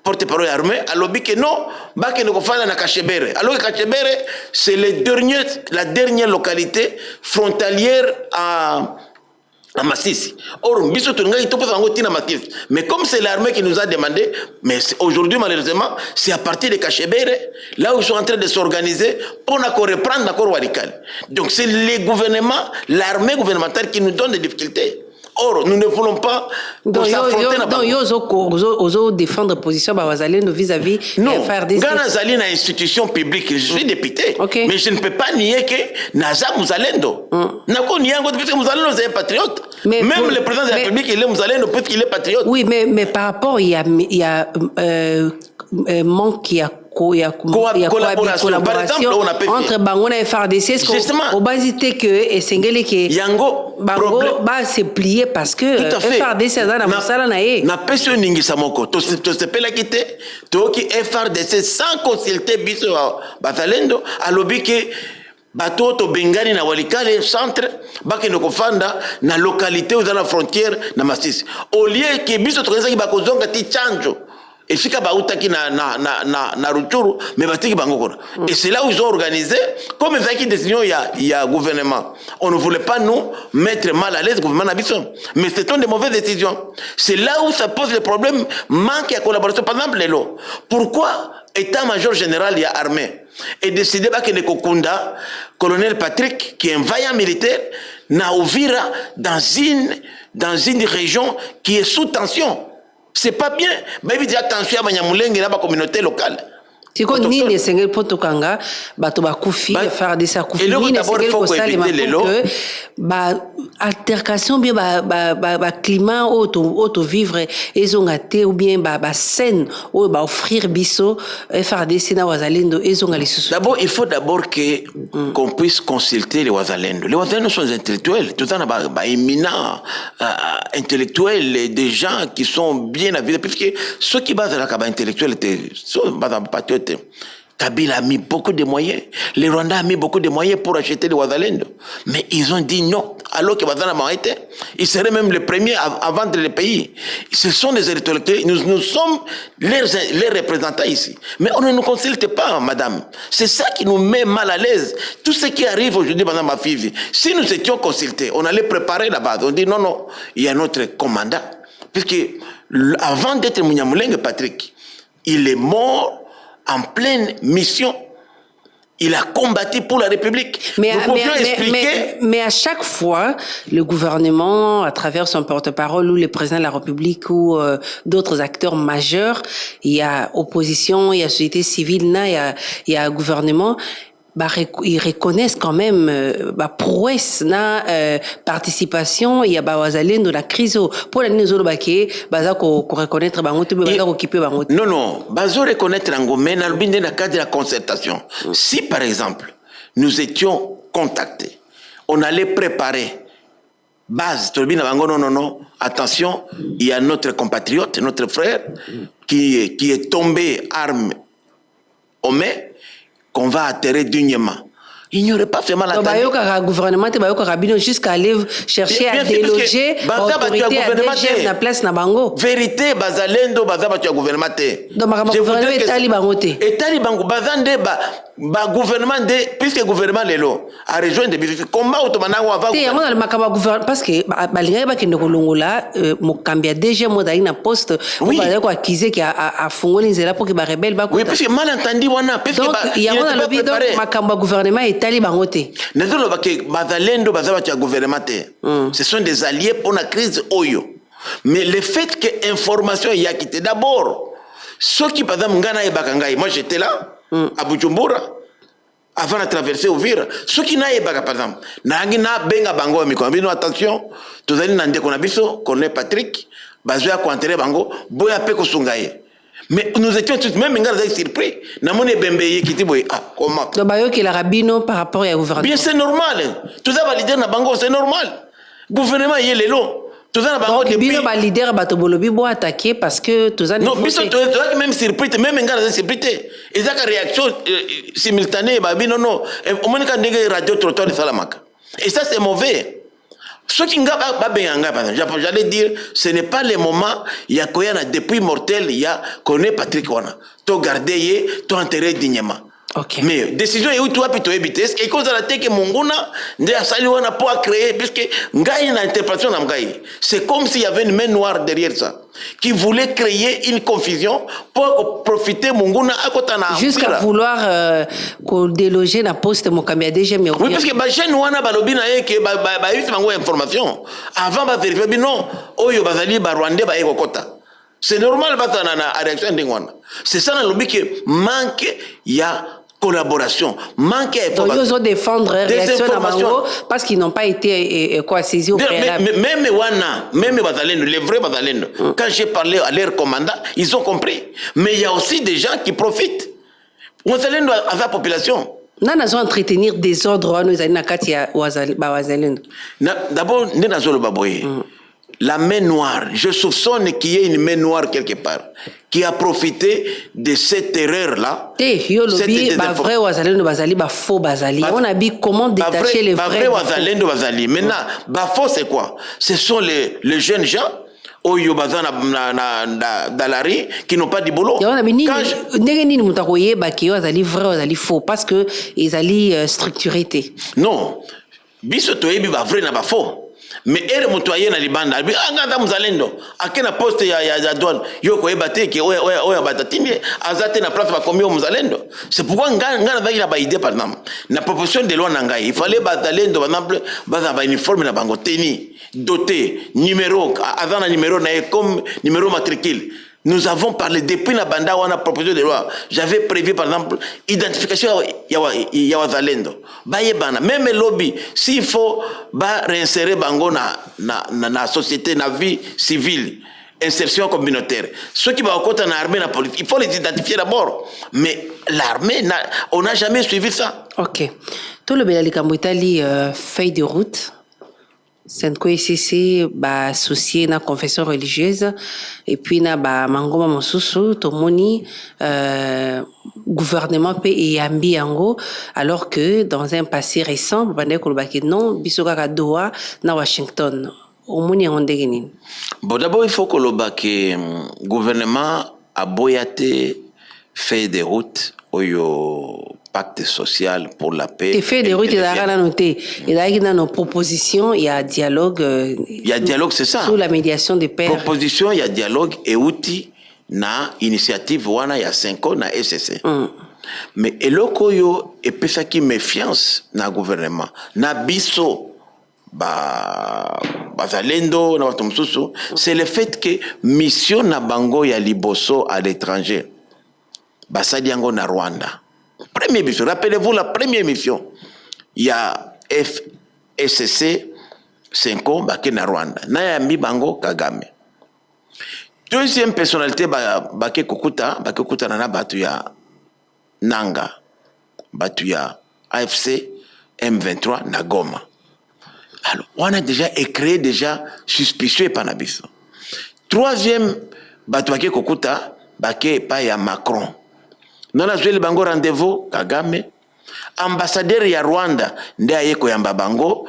porte-parole armée, a lobby que non, Baké ne confane na Kachebere. Alors que Kachebere, c'est la dernière localité frontalière à Massissi. Or, Bisso Tunga, il topose en routine à Massissi. Mais comme c'est l'armée qui nous a demandé, mais aujourd'hui, malheureusement, c'est à partir de Kachebere, là où ils sont en train de s'organiser pour reprendre l'accord Walikal. Donc, c'est les gouvernements, l'armée gouvernementale qui nous donne des difficultés. Or, nous ne voulons pas s'affronter na bango. Donc, ils défendre position vis-à-vis non, FRDC. Ghana Zali na institution publique, je suis député. Okay. Mais je ne peux pas nier que Naza Mouzalendo. Nako niango parce que Mouzalendo c'est un patriote. Même le président de la République, il est Mouzalendo parce qu'il est patriote. Oui, mais par rapport, il y a manque, il y a collaboration. Par exemple, on appelle entre Bangona et FRDC. Justement. Au bas que et Sengele que Yango Bango va se plier parce que FRDC a dans Moussala nae. Na peso ningi samoko. To se pela kite. To ki FRDC sans consulter biso Bazalendo a lobby que bato to Bengani na Walikale centre baki no kofanda na localité aux la frontière na Masisi. Au lieu que biso to ki bakozonga ti chanjo. Et fika bautaki na Rutshuru mais batiki bangokona. Et c'est là où ils ont organisé comme ils décision il y a gouvernement. On ne voulait pas nous mettre mal à l'aise gouvernement d'Abisson. Mais c'est une des mauvaises décisions. C'est là où ça pose le problème manque de collaboration par exemple les lots. Pourquoi état-major général y a armé et décidé que le Kokunda colonel Patrick qui est un vaillant militaire na Uvira dans une région qui est sous tension. C'est pas bien. Mais il y a attention à Banyamulenge dans la communauté locale. C'est quoi ni les sengel potokanga bato ba kufi faire des sakufi ni les sengel ko salema que ba altercation bien ba climat auto vivre ezongate ou bien ba scène ou ba offrir biso FRDC na wazalendo ezonga les sous. D'abord il faut que qu'on puisse consulter les wazalendo. Les wazalendo sont intellectuels, tout ça ba éminents intellectuels, des gens qui sont bien avisés puisque ceux qui basent la kaba intellectuels sont pas patriotes. Kabila a mis beaucoup de moyens. Les Rwandais ont mis beaucoup de moyens pour acheter des Wazalendo. Mais ils ont dit non. Alors que Wazalendo a été, ils seraient même les premiers à vendre le pays. Ce sont des intellectuels. Nous sommes les représentants ici. Mais on ne nous consulte pas, madame. C'est ça qui nous met mal à l'aise. Tout ce qui arrive aujourd'hui, madame Mafizi, si nous étions consultés, on allait préparer la base. On dit non, il y a notre commandant. Puisque avant d'être Munyamulenge Patrick, il est mort en pleine mission. Il a combattu pour la République. Mais à chaque fois, le gouvernement, à travers son porte-parole ou le président de la République ou d'autres acteurs majeurs, il y a opposition, il y a société civile, il y a gouvernement. Ils reconnaissent quand même prouesse na participation il y a wazalendo la crise pour la nizolo baké baza ko reconnaître bango to baza ko occuper bango. Non bazo reconnaître ngomé na lobinde na cadre de la concertation. Si par exemple nous étions contactés, on allait préparer base tolbina bango non attention, il y a notre compatriote, notre frère qui est tombé arme au mai qu'on va atterrir dignement. il n'y aurait pas fait mal à donc le gouvernement te bayoka bino jusqu'à aller chercher à déloger l'autorité à DGF na place na bango vérité bazalendo bazaba tu gouvernement te donc le gouvernement etali bango te etali bango bazande ba gouvernement de puisque gouvernement lelo a rejoindre combat automana avant te yango na makaba gouvernement parce que balinga ba kende kolongola mokambi ya DG modali na poste ba ko accuser ki a fongoli nzela pour que ba rebelle ba ko oui parce que malentendu wana parce que yango na lobi donc makamba gouvernement etali bango te nezolo ba ke bazalendo bazaba tu gouvernement te ce sont des alliés pour la crise oyo mais le fait que information y a quitté d'abord ceux qui par exemple ngana e bakangai moi j'étais là à Bujumbura avant de traverser Uvira ceux qui n'a pas par exemple nangi na benga bango mikombi attention tozali na ndeko na biso connaît Patrick bazoya ko enterrer bango boya pe ko sungaye mais nous étions tous même ngana surpris na mone bembeye kiti boy comment donc bayo ki la rabino par rapport à gouvernement bien c'est normal tout ça valider na bango c'est normal gouvernement yelelo donc bino ba leader bato bolobi bo attaquer parce que tozana non biso tozaki même surpris même ngana surpris et ça réaction simultanée ba bino non au moins quand ndenge radio trottoir de Salamaka et ça c'est mauvais ce qui nga ba benga par exemple j'allais dire ce n'est pas le moment il y a koyana depuis mortel il y a connaît Patrick wana to garder yé to enterrer dignement. Okay. Mais décision est où toi plutôt éviter est-ce que cause à la tête que monguna nde asali wana pour créer puisque ngai na interprétation na ngai c'est comme s'il y avait une main noire derrière ça qui voulait créer une confusion pour profiter monguna à côté na jusqu'à vouloir qu'on déloger la poste mokambi déjà mais oui parce que ba jeune wana balobi na ye que ba yisi bango information avant ba vérifier non oyo bazali ba rwandais ba ekokota. C'est normal parce que na réaction ndingwana. C'est ça le lobby que manque il y a collaboration, manque information. Donc ils ont défendre réaction à Bango parce qu'ils n'ont pas été quoi saisis au préalable. Même wana, même bazalendo, les vrais bazalendo. Quand j'ai parlé à leur commandant, ils ont compris. Mais il y a aussi des gens qui profitent. Bazalendo à la population. Nana zo entretenir des ordres nous allons na kati ya bazalendo. D'abord nena zo le baboye. La main noire, je soupçonne qu'il y ait une main noire quelque part qui a profité de cette erreur-là. Vrai wazalendo bazali ba faux bazali. On a dit comment détacher les vrais. Wazalendo bazali. Maintenant, ba faux c'est quoi? Ce sont les jeunes gens oyo bazana dans la rue qui n'ont pas de boulot. On a dit nini mutakoye ba ki wazali vrai wazali faux parce que ils allaient structurité. Non. Biso toyebi ba vrai na ba faux. Mais ere mutoye na libanda abi anga muzalendo akena poste ya douane yoko ebate ki oya batatini azate na place ba komio muzalendo c'est pourquoi ngana baki na ba idée par exemple na proposition de loi ngai il fallait bazalendo par exemple baza ba uniforme na bango teni doté numéro avant numéro na comme numéro matricule. Nous avons parlé depuis la banda où on a proposé de loi. J'avais prévu par exemple identification Yawazalendo. Même le lobby, s'il faut réinsérer Bango na la société, na vie civile, insertion communautaire. Ceux qui vont côté na armée, na police, il faut les identifier d'abord. Mais l'armée, on n'a jamais suivi ça. Ok. Tout le Belali Kambouitali feuille de route. Senko ICC ba associé na confession religieuse et puis na ba mangoma mosusu tomoni gouvernement pe yambi yango alors que dans un passé récent bande ko ba non bisoka ka Doha na Washington omoni on ndegeni. Bon d'abord il faut que le gouvernement a boyaté fait des routes oyo pacte social pour la paix. Et fait des routes, il y a noté. Il y a nos propositions, il y a dialogue. Il y a dialogue, c'est ça. Sous la médiation des pairs. Proposition, il y a dialogue et outil na initiative wana il y a 5 ans na SCC. Mais eloko yo et puis ça qui méfiance na gouvernement na biso bazalendo na watumsusu c'est le fait que mission na bango ya liboso à l'étranger basadi yango na Rwanda. Première mission, rappelez-vous la première mission. Il y a FSC 5 ans na Rwanda. Na ya Mbibango Kagame. Deuxième personnalité bake kukuta na batu ya Nanga. Batu ya AFC M23 na Goma. Alors, on a déjà créé suspicieux par Nabiso. Troisième batu bake kukuta bake pa ya Macron. Dans la journée, bango rendez-vous, Kagame, ambassadeur ya Rwanda nde ayeko yamba bango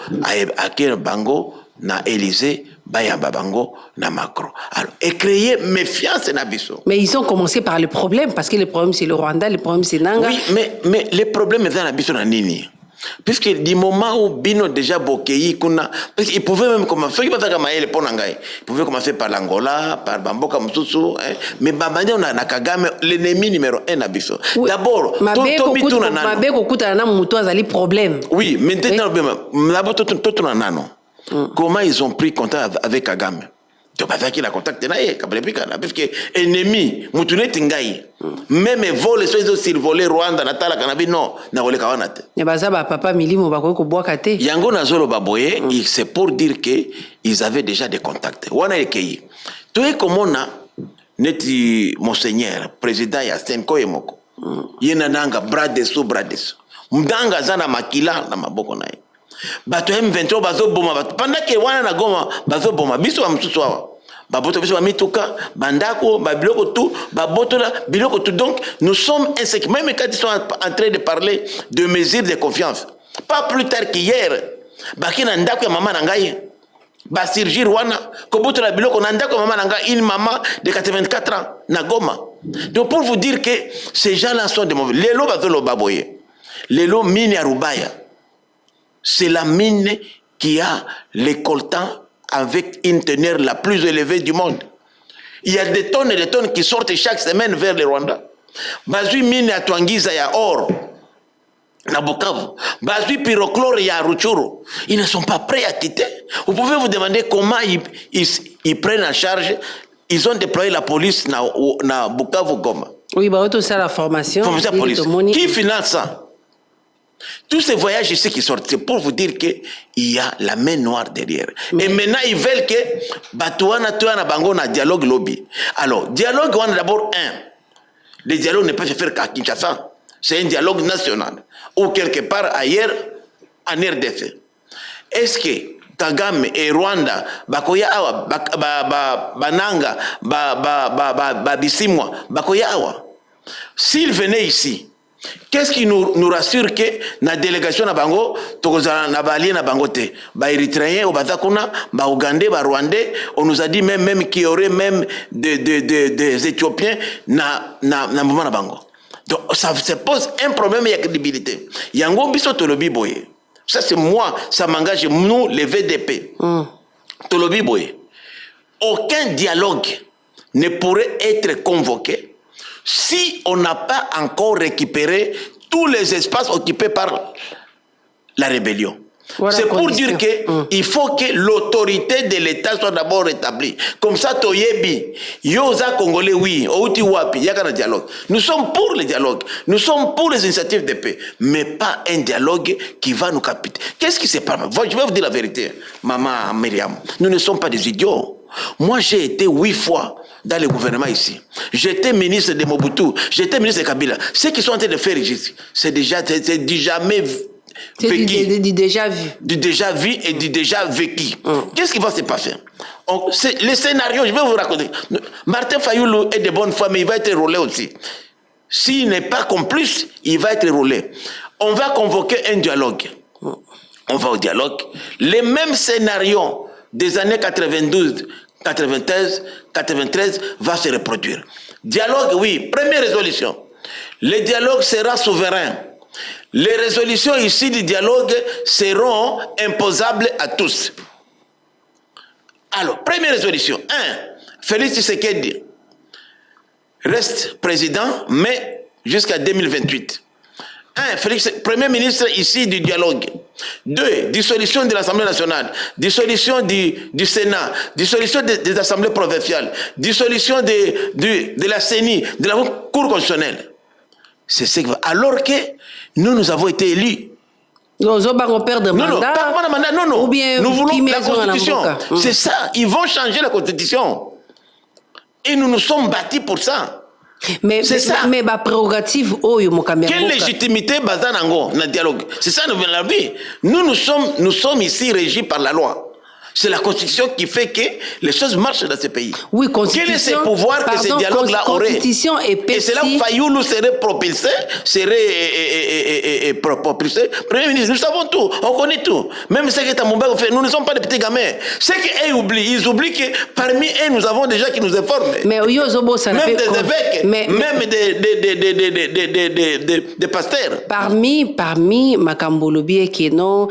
akere bango na Élysée bayamba bango na Macron. Alors et créer méfiance na biso. Mais ils ont commencé par le problème parce que le problème c'est le Rwanda, le problème c'est Nanga. Oui, mais les problèmes dans la biso na nini? Puisque du moment où Bino déjà Bokei kuna, parce qu'il pouvait même commencer, il pouvait commencer par l'Angola, par Bamboka Msusu, mais Babandi on a Kagame l'ennemi numéro 1 à Biso. Oui. D'abord, problème. Oui, maintenant comment ils ont pris contact avec Kagame? Tu vas faire qu'il a contacté naïe, parce que ennemi, Moutoune Tingaï, même vol, ils ont survolé Rwanda, Natala, Kanabi, non, n'a volé Kawanate. Yabazaba, papa, Milimo, Bako, Boakate. Yango Nazolo Baboye, c'est pour dire qu'ils avaient déjà des contacts. Wana Ekei. Tu es comme on a, neti Monseigneur, président Yasten Koyemoko. Yena nanga, bras dessous, bras dessous. Mdanga zana makila, na maboko nae. Bato M23 bazo boma bato pendant que wana na Goma bazo boma biso ba msusu awa baboto biso ba mituka bandako ba biloko tout baboto la biloko tout. Donc nous sommes insécures même quand ils sont en train de parler de mesures de confiance pas plus tard qu'hier bakina ndako ya mama na ngai ba surgir wana ko boto la biloko na ndako ya mama na ngai une maman de 84 ans na Goma. Donc pour vous dire que ces gens-là sont de mauvais lelo bazo lo baboye lelo mini ya Rubaya. C'est la mine qui a les coltans avec une teneur la plus élevée du monde. Il y a des tonnes et des tonnes qui sortent chaque semaine vers le Rwanda. Bazui mine à Twangiza ya or, na Bukavu. Bazui pyrochlore ya Ruchuru. Ils ne sont pas prêts à quitter. Vous pouvez vous demander comment ils prennent en charge. Ils ont déployé la police na Bukavu Goma. Oui, bah tout ça la formation. Qui finance ça? Tous ces voyages ici qui sortent, c'est pour vous dire qu'il y a la main noire derrière. Et maintenant, ils veulent que Batouana, Touana, Bango, na dialogue lobby. Alors, dialogue, on a d'abord le dialogue ne peut se faire qu'à Kinshasa. C'est un dialogue national. Ou quelque part ailleurs, en RDC. Est-ce que Kagame et Rwanda, Bakoya Awa, Bananga, Bisimwa, Bakoya Awa, s'ils venaient ici, qu'est-ce qui nous rassure que la délégation na bango na bali na bangote ba érythréens au bazakuna ba ougandais ba rwandais on nous a dit même qu'il y aurait même des éthiopiens na moment na bango. Donc ça se pose un problème de crédibilité. Yango biso tolobi boye. Ça c'est moi, ça m'engage nous les VDP. Tolobi boye. Aucun dialogue ne pourrait être convoqué si on n'a pas encore récupéré tous les espaces occupés par la rébellion. Voilà. C'est pour dire qu'il faut que l'autorité de l'État soit d'abord rétablie. Comme ça, Toyebi, Yoza Congolais, oui, Outi Wapi, Yakana dialogue. Nous sommes pour le dialogue, nous sommes pour les initiatives de paix, mais pas un dialogue qui va nous capiter. Qu'est-ce qui se passe? Je vais vous dire la vérité, maman Myriam. Nous ne sommes pas des idiots. Moi, j'ai été 8 fois dans le gouvernement ici. J'étais ministre de Mobutu, j'étais ministre de Kabila. Ce qu'ils sont en train de faire ici, c'est du jamais vécu. Du déjà vu. Du déjà vu et du déjà vécu. Qu'est-ce qui va se passer? Les scénarios, je vais vous raconter. Martin Fayoulou est de bonne foi, mais il va être roulé aussi. S'il n'est pas complice, il va être roulé. On va convoquer un dialogue. On va au dialogue. Les mêmes scénarios des années 92, 93 va se reproduire. Dialogue, oui. Première résolution. Le dialogue sera souverain. Les résolutions ici du dialogue seront imposables à tous. Alors, première résolution. 1. Félix Tshisekedi reste président, mais jusqu'à 2028. 1. Félix, Premier ministre ici du dialogue. 2. Dissolution de l'Assemblée nationale. Dissolution du Sénat. Dissolution des assemblées provinciales. Dissolution de la CENI, de la Cour constitutionnelle. C'est ce que... Alors que nous avons été élus. Non, ou bien nous voulons la Constitution. C'est ça. Ils vont changer la Constitution. Et nous nous sommes battus pour ça. Mais c'est ça. Mais ma prérogative, quelle légitimité bazanango na dialogue? C'est ça nous venons la vie. Nous sommes ici régis par la loi. C'est la Constitution qui fait que les choses marchent dans ce pays. Oui, Constitution. Quel est ce pouvoir que ce dialogue-là aurait? Constitution et Et c'est là où Fayoulou serait propulsé, Premier ministre, nous savons tout, on connaît tout. Même ce que Tambomba fait, nous ne sommes pas des petits gamins. Ce qu'ils oublient, ils oublient que parmi eux, nous avons des gens qui nous informent. Mais même des évêques, même des pasteurs. Parmi Makambolobi qui non,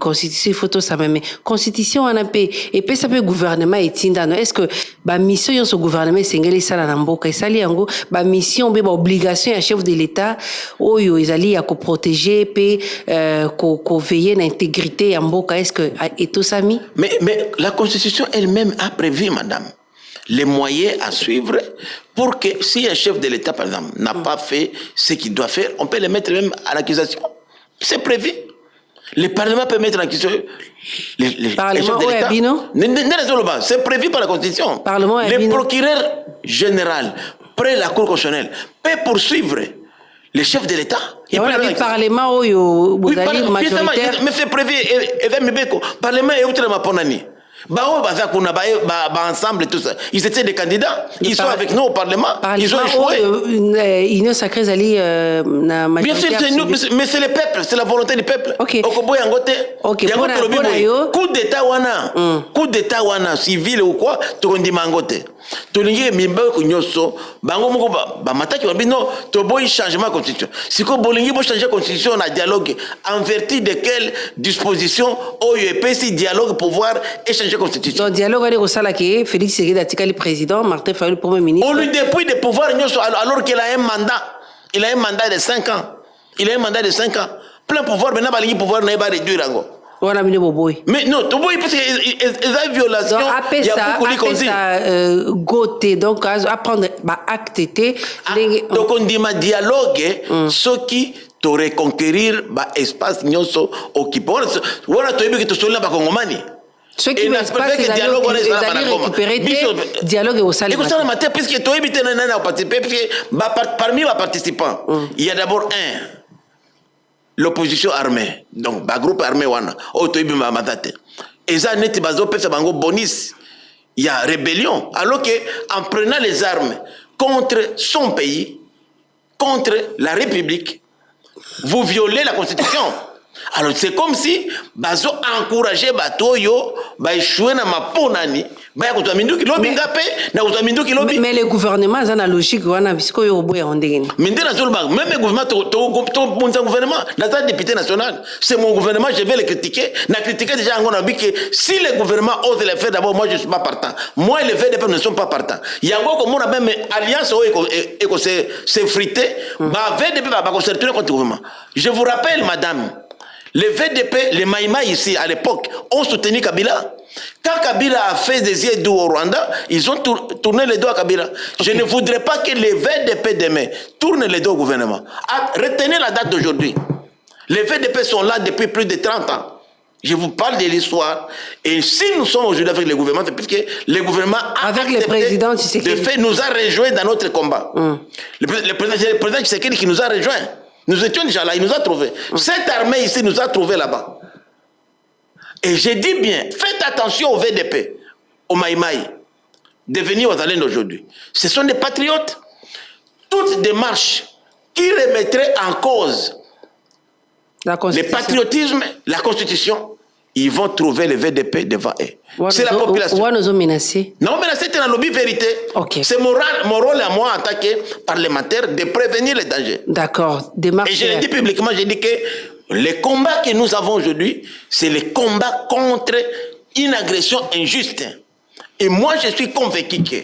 Constitution, photo ça même. Constitution, on a payé. Et puis ça peut gouvernement et tindano. Est-ce que la mission de ce gouvernement, c'est que ça na mboka, ça li yango, la mission, ba obligation à chef de l'État, oyo ils à protéger, puis veiller l'intégrité ya mboka. Est-ce que et tout ça mis? Mais la Constitution elle-même a prévu, madame, les moyens à suivre pour que si un chef de l'État, par exemple, n'a pas fait ce qu'il doit faire, on peut le mettre même à l'accusation. C'est prévu. Le Parlement peut mettre en accusation les chefs de l'État. C'est prévu par la Constitution. Le procureur général, près la Cour constitutionnelle, peut poursuivre les chefs de l'État. Il y a le Parlement majoritaire. Mais c'est prévu. Le Parlement est outre ma ponani. Ensemble tout ça. Ils étaient des candidats. Ils sont avec nous au Parlement. Ils ont échoué. Union sacrée Zali. Bien sûr, c'est nous, mais c'est le peuple, c'est la volonté du peuple. Ok. Coup d'État wana civil ou quoi, tu dis mangote. Tu dis mimba kunyoso, bango moko ba mataki ba bino to boy changement constitution. Si ko bolingi bo changer constitution na dialogue en vertu de quelle disposition OUEPC dialogue pouvoir échanger constitution. Donc dialogue avec Osala qui Félix Tshisekedi Atikali président, Martin Fayulu premier ministre. On lui dépouille de pouvoir alors qu'il a un mandat. Il a un mandat de 5 ans. Plein pouvoir maintenant balingi pouvoir na ba réduire ango. Mais non, tout boy parce que ils violation. Il y a beaucoup de causes. Goté donc à prendre acte. Donc on dit ma dialogue ce qui t'aurait conquérir espace nyonso occupé. Voilà tu que tu sois ba kongomani. Ce qui veut pas que dialogue récupérer dialogue au salaire. Et ça matin puisque tu habites na participer puisque parmi les participants, il y a d'abord l'opposition armée, donc le groupe armé wana, et ça net bazo pesa bango bonus. Il y a rébellion, alors que en prenant les armes contre son pays, contre la République, vous violez la Constitution. Alors c'est comme si bazo encourager batoyo ba échouer na maponani ba ko minduki lobi ngape na ko minduki lobi. Mais le gouvernement ça na logique wana bisiko yo boya ondengeni. Mindena zolba même le gouvernement la député national c'est mon gouvernement, je vais le critiquer. Na critiquer déjà ngona bi que si le gouvernement ose le faire d'abord, moi je suis pas partant. Moi et le VDP ne sont pas partants. Il y a encore comme on a même alliance et que c'est frité ba VDP ba ko servir contre gouvernement. Je vous rappelle madame, les VDP, les Maïma ici à l'époque, ont soutenu Kabila. Quand Kabila a fait des yeux doux au Rwanda, ils ont tourné les dos à Kabila. Okay. Je ne voudrais pas que les VDP demain tournent les dos au gouvernement. Retenez la date d'aujourd'hui. Les VDP sont là depuis plus de 30 ans. Je vous parle de l'histoire. Et si nous sommes aujourd'hui avec le gouvernement, c'est puisque le gouvernement a avec le président Tshisekedi, de fait, nous a rejoints dans notre combat. Le président Tshisekedi qui nous a rejoints. Nous étions déjà là, il nous a trouvés. Cette armée ici nous a trouvés là-bas. Et j'ai dit bien, faites attention aux VDP, aux Maïmaï, de venir aux Allen d'aujourd'hui. Ce sont des patriotes. Toute démarche qui remettrait en cause le patriotisme, la Constitution, ils vont trouver les VDP devant eux. C'est la population. Nous menacés. Non, menacés, c'est la lobby vérité. Okay. C'est mon rôle à moi en tant que parlementaire de prévenir les dangers. D'accord. Et je l'ai dit publiquement, j'ai dit que les combats que nous avons aujourd'hui, c'est les combats contre une agression injuste. Et moi, je suis convaincu que,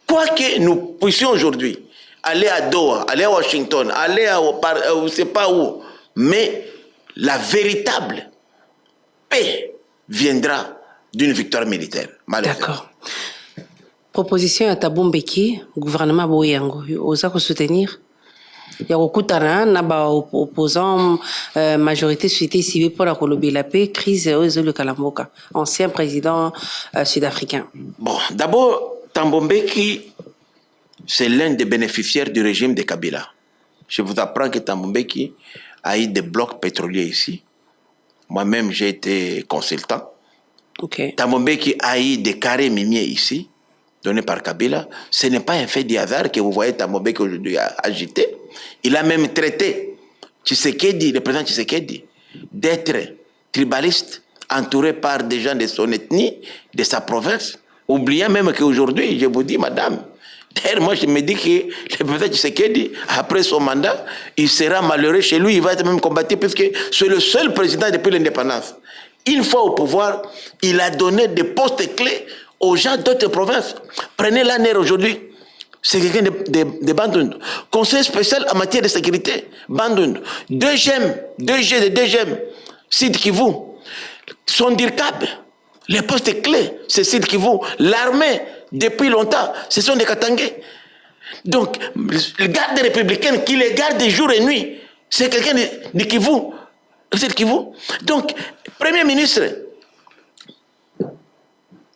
quoi que nous puissions aujourd'hui aller à Doha, aller à Washington, aller à je ne sais pas où, mais la véritable paix viendra d'une victoire militaire. D'accord. Proposition à Tabombeki, gouvernement Boyango, osa ko soutenir. Il y a beaucoup d'opposants, majorité société civile pour la Colombie, la paix, crise le Kalamboka, ancien président sud-africain. Bon, d'abord, Tambombeki, c'est l'un des bénéficiaires du régime de Kabila. Je vous apprends que Tambombeki a eu des blocs pétroliers ici. Moi-même, j'ai été consultant Thabo Mbeki a eu des carrés miniers ici, donnés par Kabila. Ce n'est pas un fait du hasard que vous voyez Thabo Mbeki aujourd'hui agité. Il a même traité Tshisekedi, le président Tshisekedi, d'être tribaliste, entouré par des gens de son ethnie, de sa province, oubliant même qu'aujourd'hui, je vous dis, madame, d'ailleurs, moi je me dis que le président Tshisekedi, après son mandat, il sera malheureux chez lui, il va être même combattu, puisque c'est le seul président depuis l'indépendance. Une fois au pouvoir, il a donné des postes clés aux gens d'autres provinces. Prenez l'ANER aujourd'hui. C'est quelqu'un de Bandung. Conseil spécial en matière de sécurité, Bandung. Deuxième, Sud Kivu. Son DIRCAB, les postes clés, c'est Sud Kivu. L'armée, depuis longtemps, ce sont des Katangais. Donc, le garde républicain qui les garde jour et nuit, c'est quelqu'un de Kivu. Sud Kivu. Donc, Premier ministre,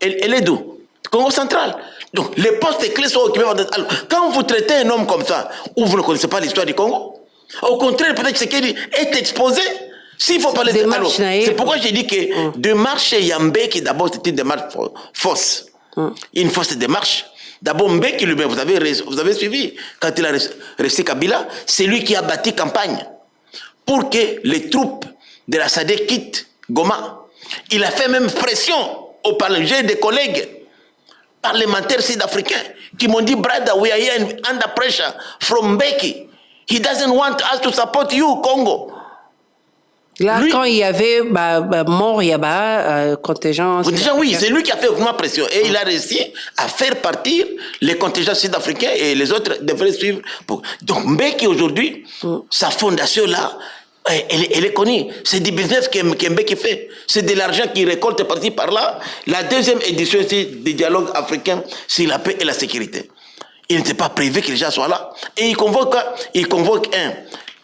elle est d'où? Congo central. Donc, les postes clés sont occupés. Alors, quand vous traitez un homme comme ça, ou vous ne connaissez pas l'histoire du Congo, au contraire, peut-être qu'il est exposé. S'il faut parler de c'est pourquoi j'ai dit que démarche Mbeki, d'abord, c'est une démarche fausse. Une fausse démarche. D'abord, Mbeki lui-même, vous avez suivi, quand il a resté Kabila, c'est lui qui a bâti campagne pour que les troupes de la SADC quittent Goma. Il a fait même pression au Parlement. J'ai des collègues parlementaires sud-africains qui m'ont dit, brother, we are here under pressure from Mbeki. He doesn't want us to support you, Congo. Là, lui, quand il y avait mort, il y a contingent. Déjà, oui, c'est lui qui a fait vraiment pression. Et il a réussi à faire partir les contingents sud-africains et les autres devraient suivre. Donc, Mbeki, aujourd'hui, sa fondation-là, elle est connue. C'est du business qu'Mbeki fait. C'est de l'argent qu'il récolte par-ci, par-là. La deuxième édition ici du dialogue africain sur la paix et la sécurité. Il n'était pas prévu que les gens soient là. Et il convoque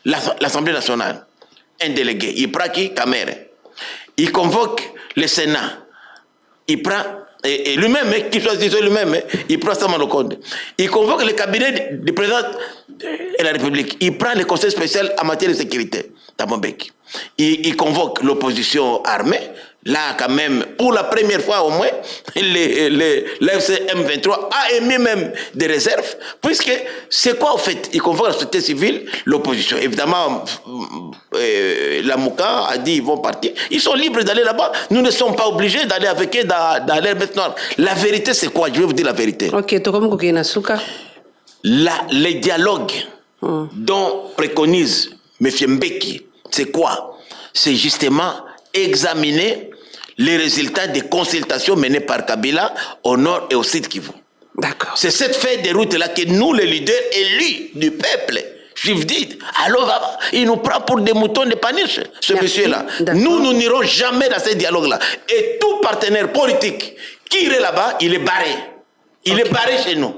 l'Assemblée nationale. Un délégué. Il prend qui? Kamere. Il convoque le Sénat. Il prend, et lui-même, qui choisit lui-même, il prend Sama Lokonde. Il convoque le cabinet du président de la République. Il prend le conseil spécial en matière de sécurité. Thabo Mbeki. Il convoque l'opposition armée. Là, quand même, pour la première fois au moins, l'FC M23 a émis même des réserves, puisque c'est quoi, en fait? Il convoque la société civile, l'opposition. Évidemment, la Mouka a dit ils vont partir. Ils sont libres d'aller là-bas. Nous ne sommes pas obligés d'aller avec eux dans l'air bête noire. La vérité, c'est quoi? Je vais vous dire la vérité. Ok, les dialogues dont préconise M. Mbeki, c'est quoi? C'est justement examiner les résultats des consultations menées par Kabila au nord et au sud Kivu. D'accord. C'est cette feuille de route-là que nous, les leaders élus du peuple, juifs dit, alors il nous prend pour des moutons de paniche, ce monsieur-là. Nous n'irons jamais dans ce dialogue-là. Et tout partenaire politique qui irait là-bas, il est barré. Il est barré chez nous.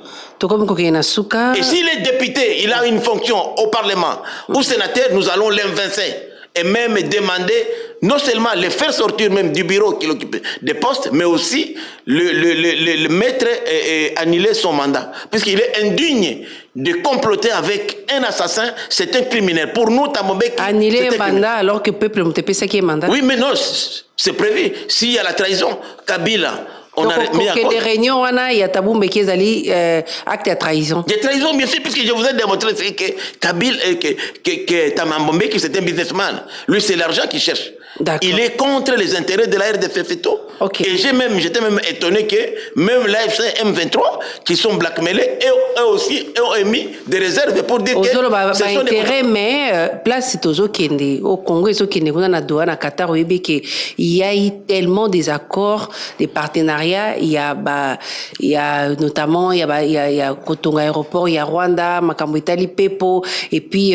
Et s'il est député, il a une fonction au Parlement ou sénateur, nous allons l'invincer. Et même demander, non seulement le faire sortir même du bureau qu'il occupe des postes, mais aussi le mettre et annuler son mandat. Puisqu'il est indigne de comploter avec un assassin, c'est un criminel. Pour nous, Thabo Mbeki... Annuler un mandat alors que le peuple ne peut pas ce qui est mandat. Oui, mais non, c'est prévu. S'il y a la trahison, Kabila... On a mis des réunions, il y a Thabo Mbeki qui acte de trahison. Des trahisons, bien sûr, puisque je vous ai démontré que Kabila, que Thabo Mbeki, c'est un businessman. Lui, c'est l'argent qu'il cherche. Il est contre les intérêts de la RDF-FETO. Et j'étais même étonné que même l'AFC M23, qui sont blackmailés, eux aussi ont émis des réserves pour dire que ce sont des intérêts. Mais place au Congo, on a Qatar, il y a eu tellement des accords, des partenariats. Il y a notamment, il y a Kotonga Aéroport, il y a Rwanda, Makambo Italie, Pepo, et puis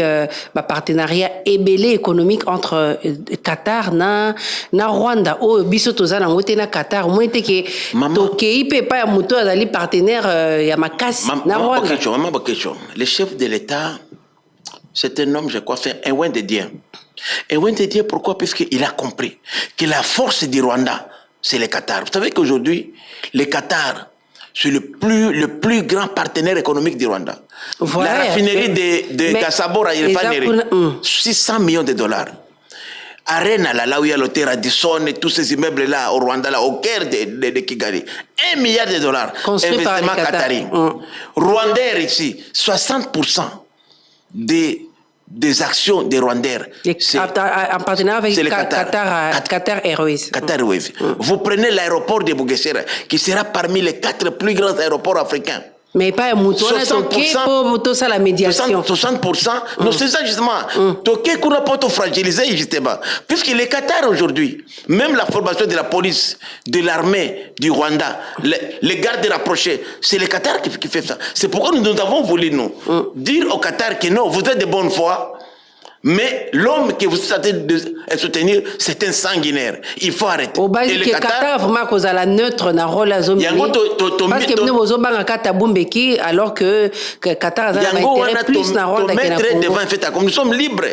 partenariat ébélé économique entre Qatar na Rwanda. Biso tozana ngote na Qatar, moi te ke tokei pe pa ya muto azali partenaire ya makasi na Rwanda. Le chef de l'État, c'est un homme, je crois, c'est un Wendedien. Un Wendedien, pourquoi? Puisqu'il a compris que la force du Rwanda, c'est le Qatar. Vous savez qu'aujourd'hui, le Qatar, c'est le plus grand partenaire économique du Rwanda. Voilà, la raffinerie de Gassabora, il est 600 millions de dollars. Arena, là où il y a l'hôtel Radisson et tous ces immeubles-là au Rwanda, là, au cœur de Kigali. $1 milliard. Construit par les investissement qatari. Rwandais ici, 60% des actions des Rwandais. En partenariat avec c'est le Qatar Airways. Qatar Airways. Vous prenez l'aéroport de Bugesera, qui sera parmi les 4 plus grands aéroports africains. Mais pas un mouton, pour ça la médiation. 60%. Non, c'est ça justement. Toké qu'on n'a pas tout fragilisé justement. Puisque les Qatar aujourd'hui, même la formation de la police, de l'armée du Rwanda, les gardes rapprochés, c'est le Qatar qui fait ça. C'est pourquoi nous avons voulu dire au Qatar que non, vous êtes de bonne foi. Mais l'homme que vous êtes soutenir, c'est un sanguinaire. Il faut arrêter. Et le Qatar vraiment cause à la neutre na rôle à zone. Parce que nous avons banga Qatar Bumbeki alors que Qatar a intérêt plus na rôle comme nous sommes libres.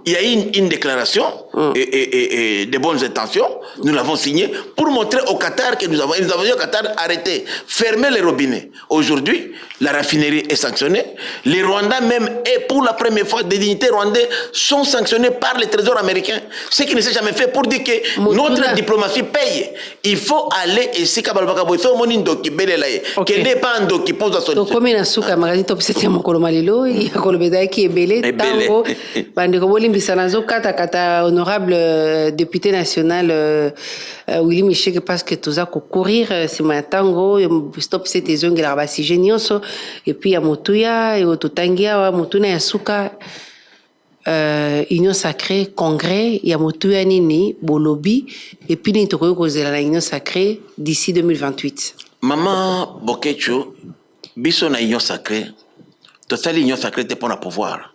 Il y a une déclaration et de bonnes intentions. Nous l'avons signée pour montrer au Qatar que nous avons dit au Qatar arrêtez, fermez les robinets. Aujourd'hui, la raffinerie est sanctionnée. Les Rwandais même, et pour la première fois, des dignités rwandais sont sanctionnés par le Trésor américain. Ce qui ne s'est jamais fait pour dire que notre diplomatie paye. Il faut aller et c'est Kabalbakabo. Il faut mon indoki belelaye. Qui n'est pas un doki pose la solution. Donc, comme il y a un souka, magazine top 7 Mokolomalilo, il y a Kolobeda qui est belé, tango, bandeko Bisanazo Kata honorable député national Willy Michel parce que tout ça courir c'est ma tango stop c'était zongi la basi genioso et puis à Motuya et au Totangia Motuna Yasuka union sacrée congrès ya Motuya nini bolobi et puis ni toko kozela la union sacrée d'ici 2028. Maman Bokecho biso na union sacrée totali union sacrée te pour la pouvoir.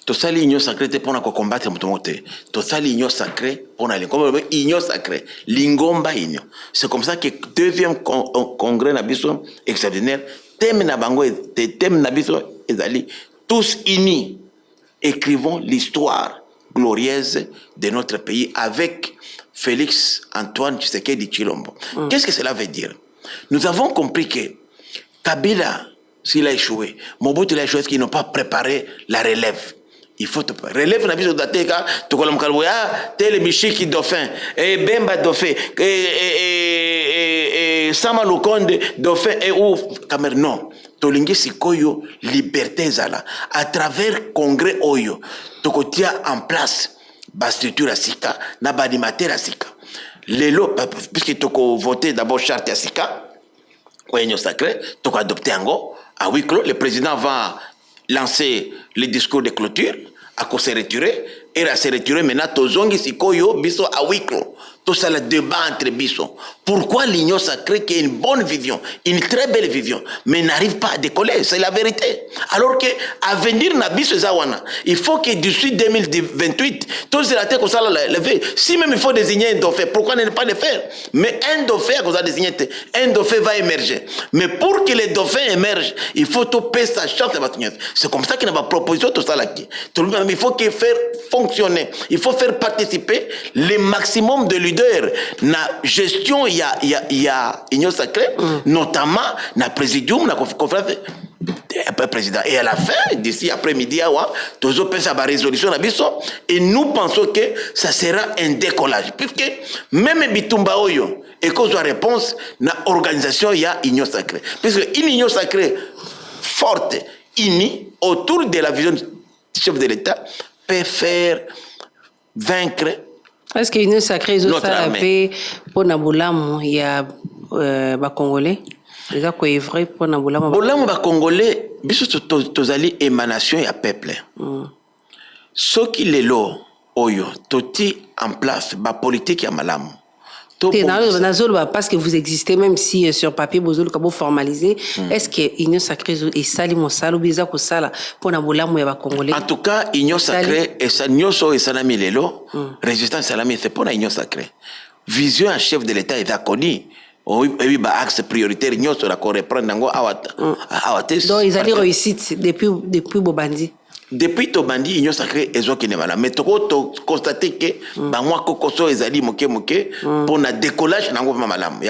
Tout ça, l'union sacrée, c'est pour combattre le tout ça, l'union sacrée, pour l'union sacrée, l'ingomba union. C'est comme ça que le deuxième congrès nabiso extraordinaire, thème nabango, thème nabiso, tous unis, écrivons l'histoire glorieuse de notre pays avec Félix Antoine Tshisekedi Tshilombo. Qu'est-ce que cela veut dire? Nous avons compris que Kabila, s'il a échoué, Mobutu a échoué, qu'ils n'ont pas préparé la relève. Il faut te relève la vie de Dateka, tu connais le tel Michiki Dauphin, et Bemba Dauphin, et Sama Lukonde Dauphin, et ou Cameroun. Non. Tolingi Sikoyo, liberté Zala. À travers Congrès Oyo, tu tia en place la structure Asika, na banimateur Asika. Lelo, puisque tu as voté d'abord charte Asika, Union sacrée, tu as adopté Ango. À huis clos, le président va lancer le discours de clôture, à se retirer, et à se retirer maintenant, Tozongi Sikoyo, Biso à huis clos. Tout ça, le débat entre Biso. Pourquoi l'union sacrée qui a une bonne vision, une très belle vision, mais n'arrive pas à décoller? C'est la vérité. Alors que, à venir na Biso Zawana, il faut que d'ici 2028, tous les attaques, ça lever. Si même il faut désigner un dauphin, pourquoi ne pas le faire? Mais un dauphin, qu'on a désigné, un dauphin va émerger. Mais pour que les dauphins émergent, il faut tout payer sa chance. C'est comme ça qu'il y a une proposition, tout ça là. Il faut qu'il faire fonctionner. Il faut faire participer le maximum de leaders. Na gestion, il y a union sacrée, notamment na présidium, na conférence président. Et à la fin, d'ici après-midi, tous ont pensé à la résolution et nous pensons que ça sera un décollage. Puisque même Bitumba Oyo, et qu'on soit réponse, na organisation, il y a union sacrée. Puisque une union sacrée forte, unie, autour de la vision du chef de l'État, peut faire vaincre. Est-ce qu'il y a une sacrée la paix pour Naboulam, il y a les Congolais? C'est ça qui est vrai pour Naboulam. Boulam, les Congolais, biso tozali émanation ya peuple. Ce qui les lo, oyo, toti en place, ba politique ya malamu. Parce que vous existez, même si sur papier, vous formalisé, est-ce que l'union sacrée est sali mon salo, bizarre pour ça, pour Naboulam ou Congolais? En tout cas, l'union sacrée, et ça, nyoso et salami lelo, résistance salami, c'est pour l'union sacrée. Vision un chef de l'État est connu. Oui, bah, axe prioritaire, nyoso la reprendre dans awata. Donc, ils allaient réussir depuis Bobandi. Depuis Tobandi, l'union sacrée est qui n'est pas là. Mais tu as constaté que moi, Kokoso est allé moke pour le décollage dans le malam. Tu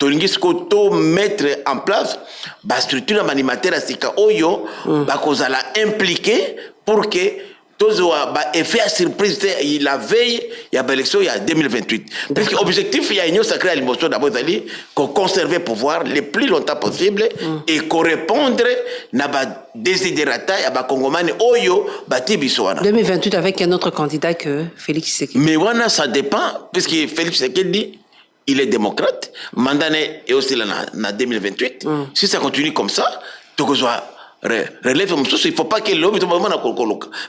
as mettre en place la structure animateur à Sika Oyo, la impliquer pour que effet à surprise la veille il y a l'élection il y a 2028 parce que l'objectif il y a une sacrée à l'émotion d'abord d'aller qu'on conserve le pouvoir le plus longtemps possible et qu'on répondre na ba desiderata ya ba congomani oyo bati biswana 2028 avec un autre candidat que Félix Tshisekedi. Mais wana ça dépend puisque Félix Tshisekedi il est démocrate mandat est aussi là na 2028 si ça continue comme ça tu dois relève il ne faut pas que l'homme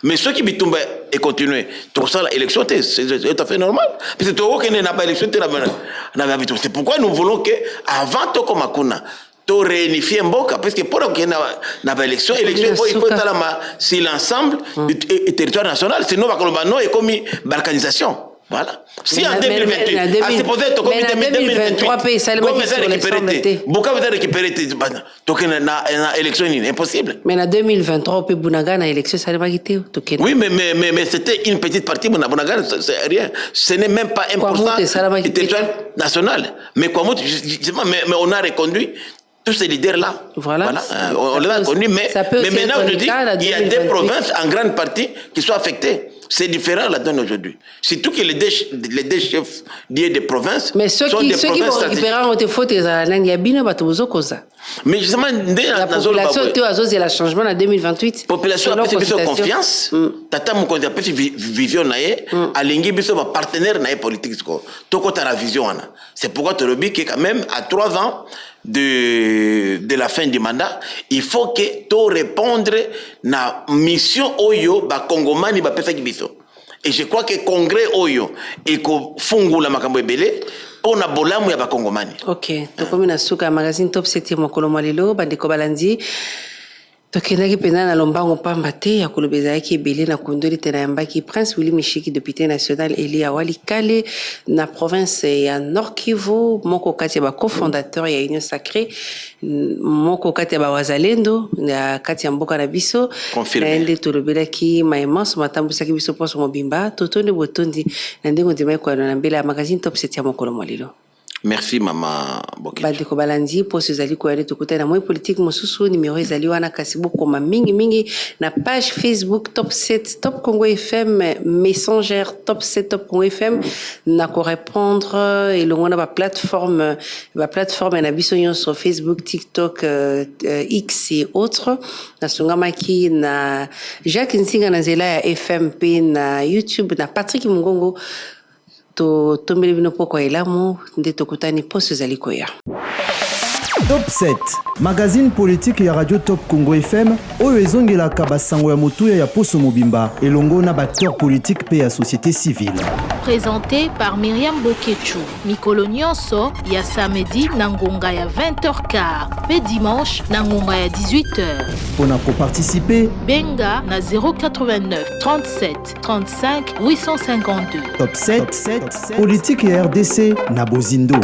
mais ceux qui bitumba et continuer tout ça l'élection c'est tout à fait normal parce que tout n'a pas élection c'est pourquoi nous voulons que avant tout comme akuna to réunifier mboka parce que pour qu'il na élection il faut être là si l'ensemble du territoire national sinon va colomano est comme balkanisation. Voilà. Si en 2028, à se poser ton comité 2023 pays seulement qui sont récupéré. Pourquoi vous avez récupéré donc na élection impossible. Mais en 2023 pays Bunaga na élection seulement qui oui mais c'était une petite partie Bunaga c'est rien. Ce n'est même pas 1% du territoire national. Mais mais on a reconduit tous ces leaders-là. Voilà. On les a connus, mais maintenant, je dis, il y a des provinces, en grande partie, qui sont affectées. C'est différent la donne aujourd'hui. Surtout que les deux chefs des provinces mais ceux qui vont récupérer ont faute il y a bien mais justement la population a la changement en 2028 population a plus confiance tata mon conseil vision naé alingi biso ba partenaire naé politique ko to ko ta la vision ana c'est pourquoi tu le dis que quand même à 3 ans de la fin du mandat il faut que tu répondre na mission oyo ba congomani ba pesa kibiso et je crois que congrès oyo et ko fungula makambo ebele on a bolamu ya ba congomani. OK to komi na suka magazine top 7 mokolo malelo bandeko balandi tokendaki pena na lombango pamba te ya kolobeza yaki ebele na kondoli te na yambaki Prince Willy Mishiki député national eli ya Walikale na province ya Nord Kivu moko kati ya ba cofondateur ya Union Sacrée moko kati ya ba wazalendo na kati ya mboka na biso na ende tolobelaki maimans matambusaki biso poso mobimba totonde botondi na ndengo ndima ko na mbela magazine top 7 ya mokolo malelo. Merci Maman Bokechu. Bandeko balandi poste ezali ko yale tokuta na moi politique mosusu numéro ezali wana kasi bokoma mingi na page Facebook Top 7 Top Congo FM Messenger Top 7 Top Congo FM na ko répondre et le na ba plateforme na biso sur Facebook TikTok X et autres na sungamaki na Jacques Nsinga na zela ya FMP na YouTube na Patrick Mungongo to tombele bino poko elamu nde tokutani poste zali koya. Top 7 magazine politique ya Radio Top Congo FM oyo ezongelaka basango ya motuya ya poso mobimba elongo na acteur politique pe ya société civile. Présenté par Myriam Bokechu. Mikolo nyonso ya samedi na ngonga ya 20h15 pe dimanche na ngonga ya 18h. Pona ko participer benga na 089 37 35 852. Top 7 politique ya RDC na Bozindo.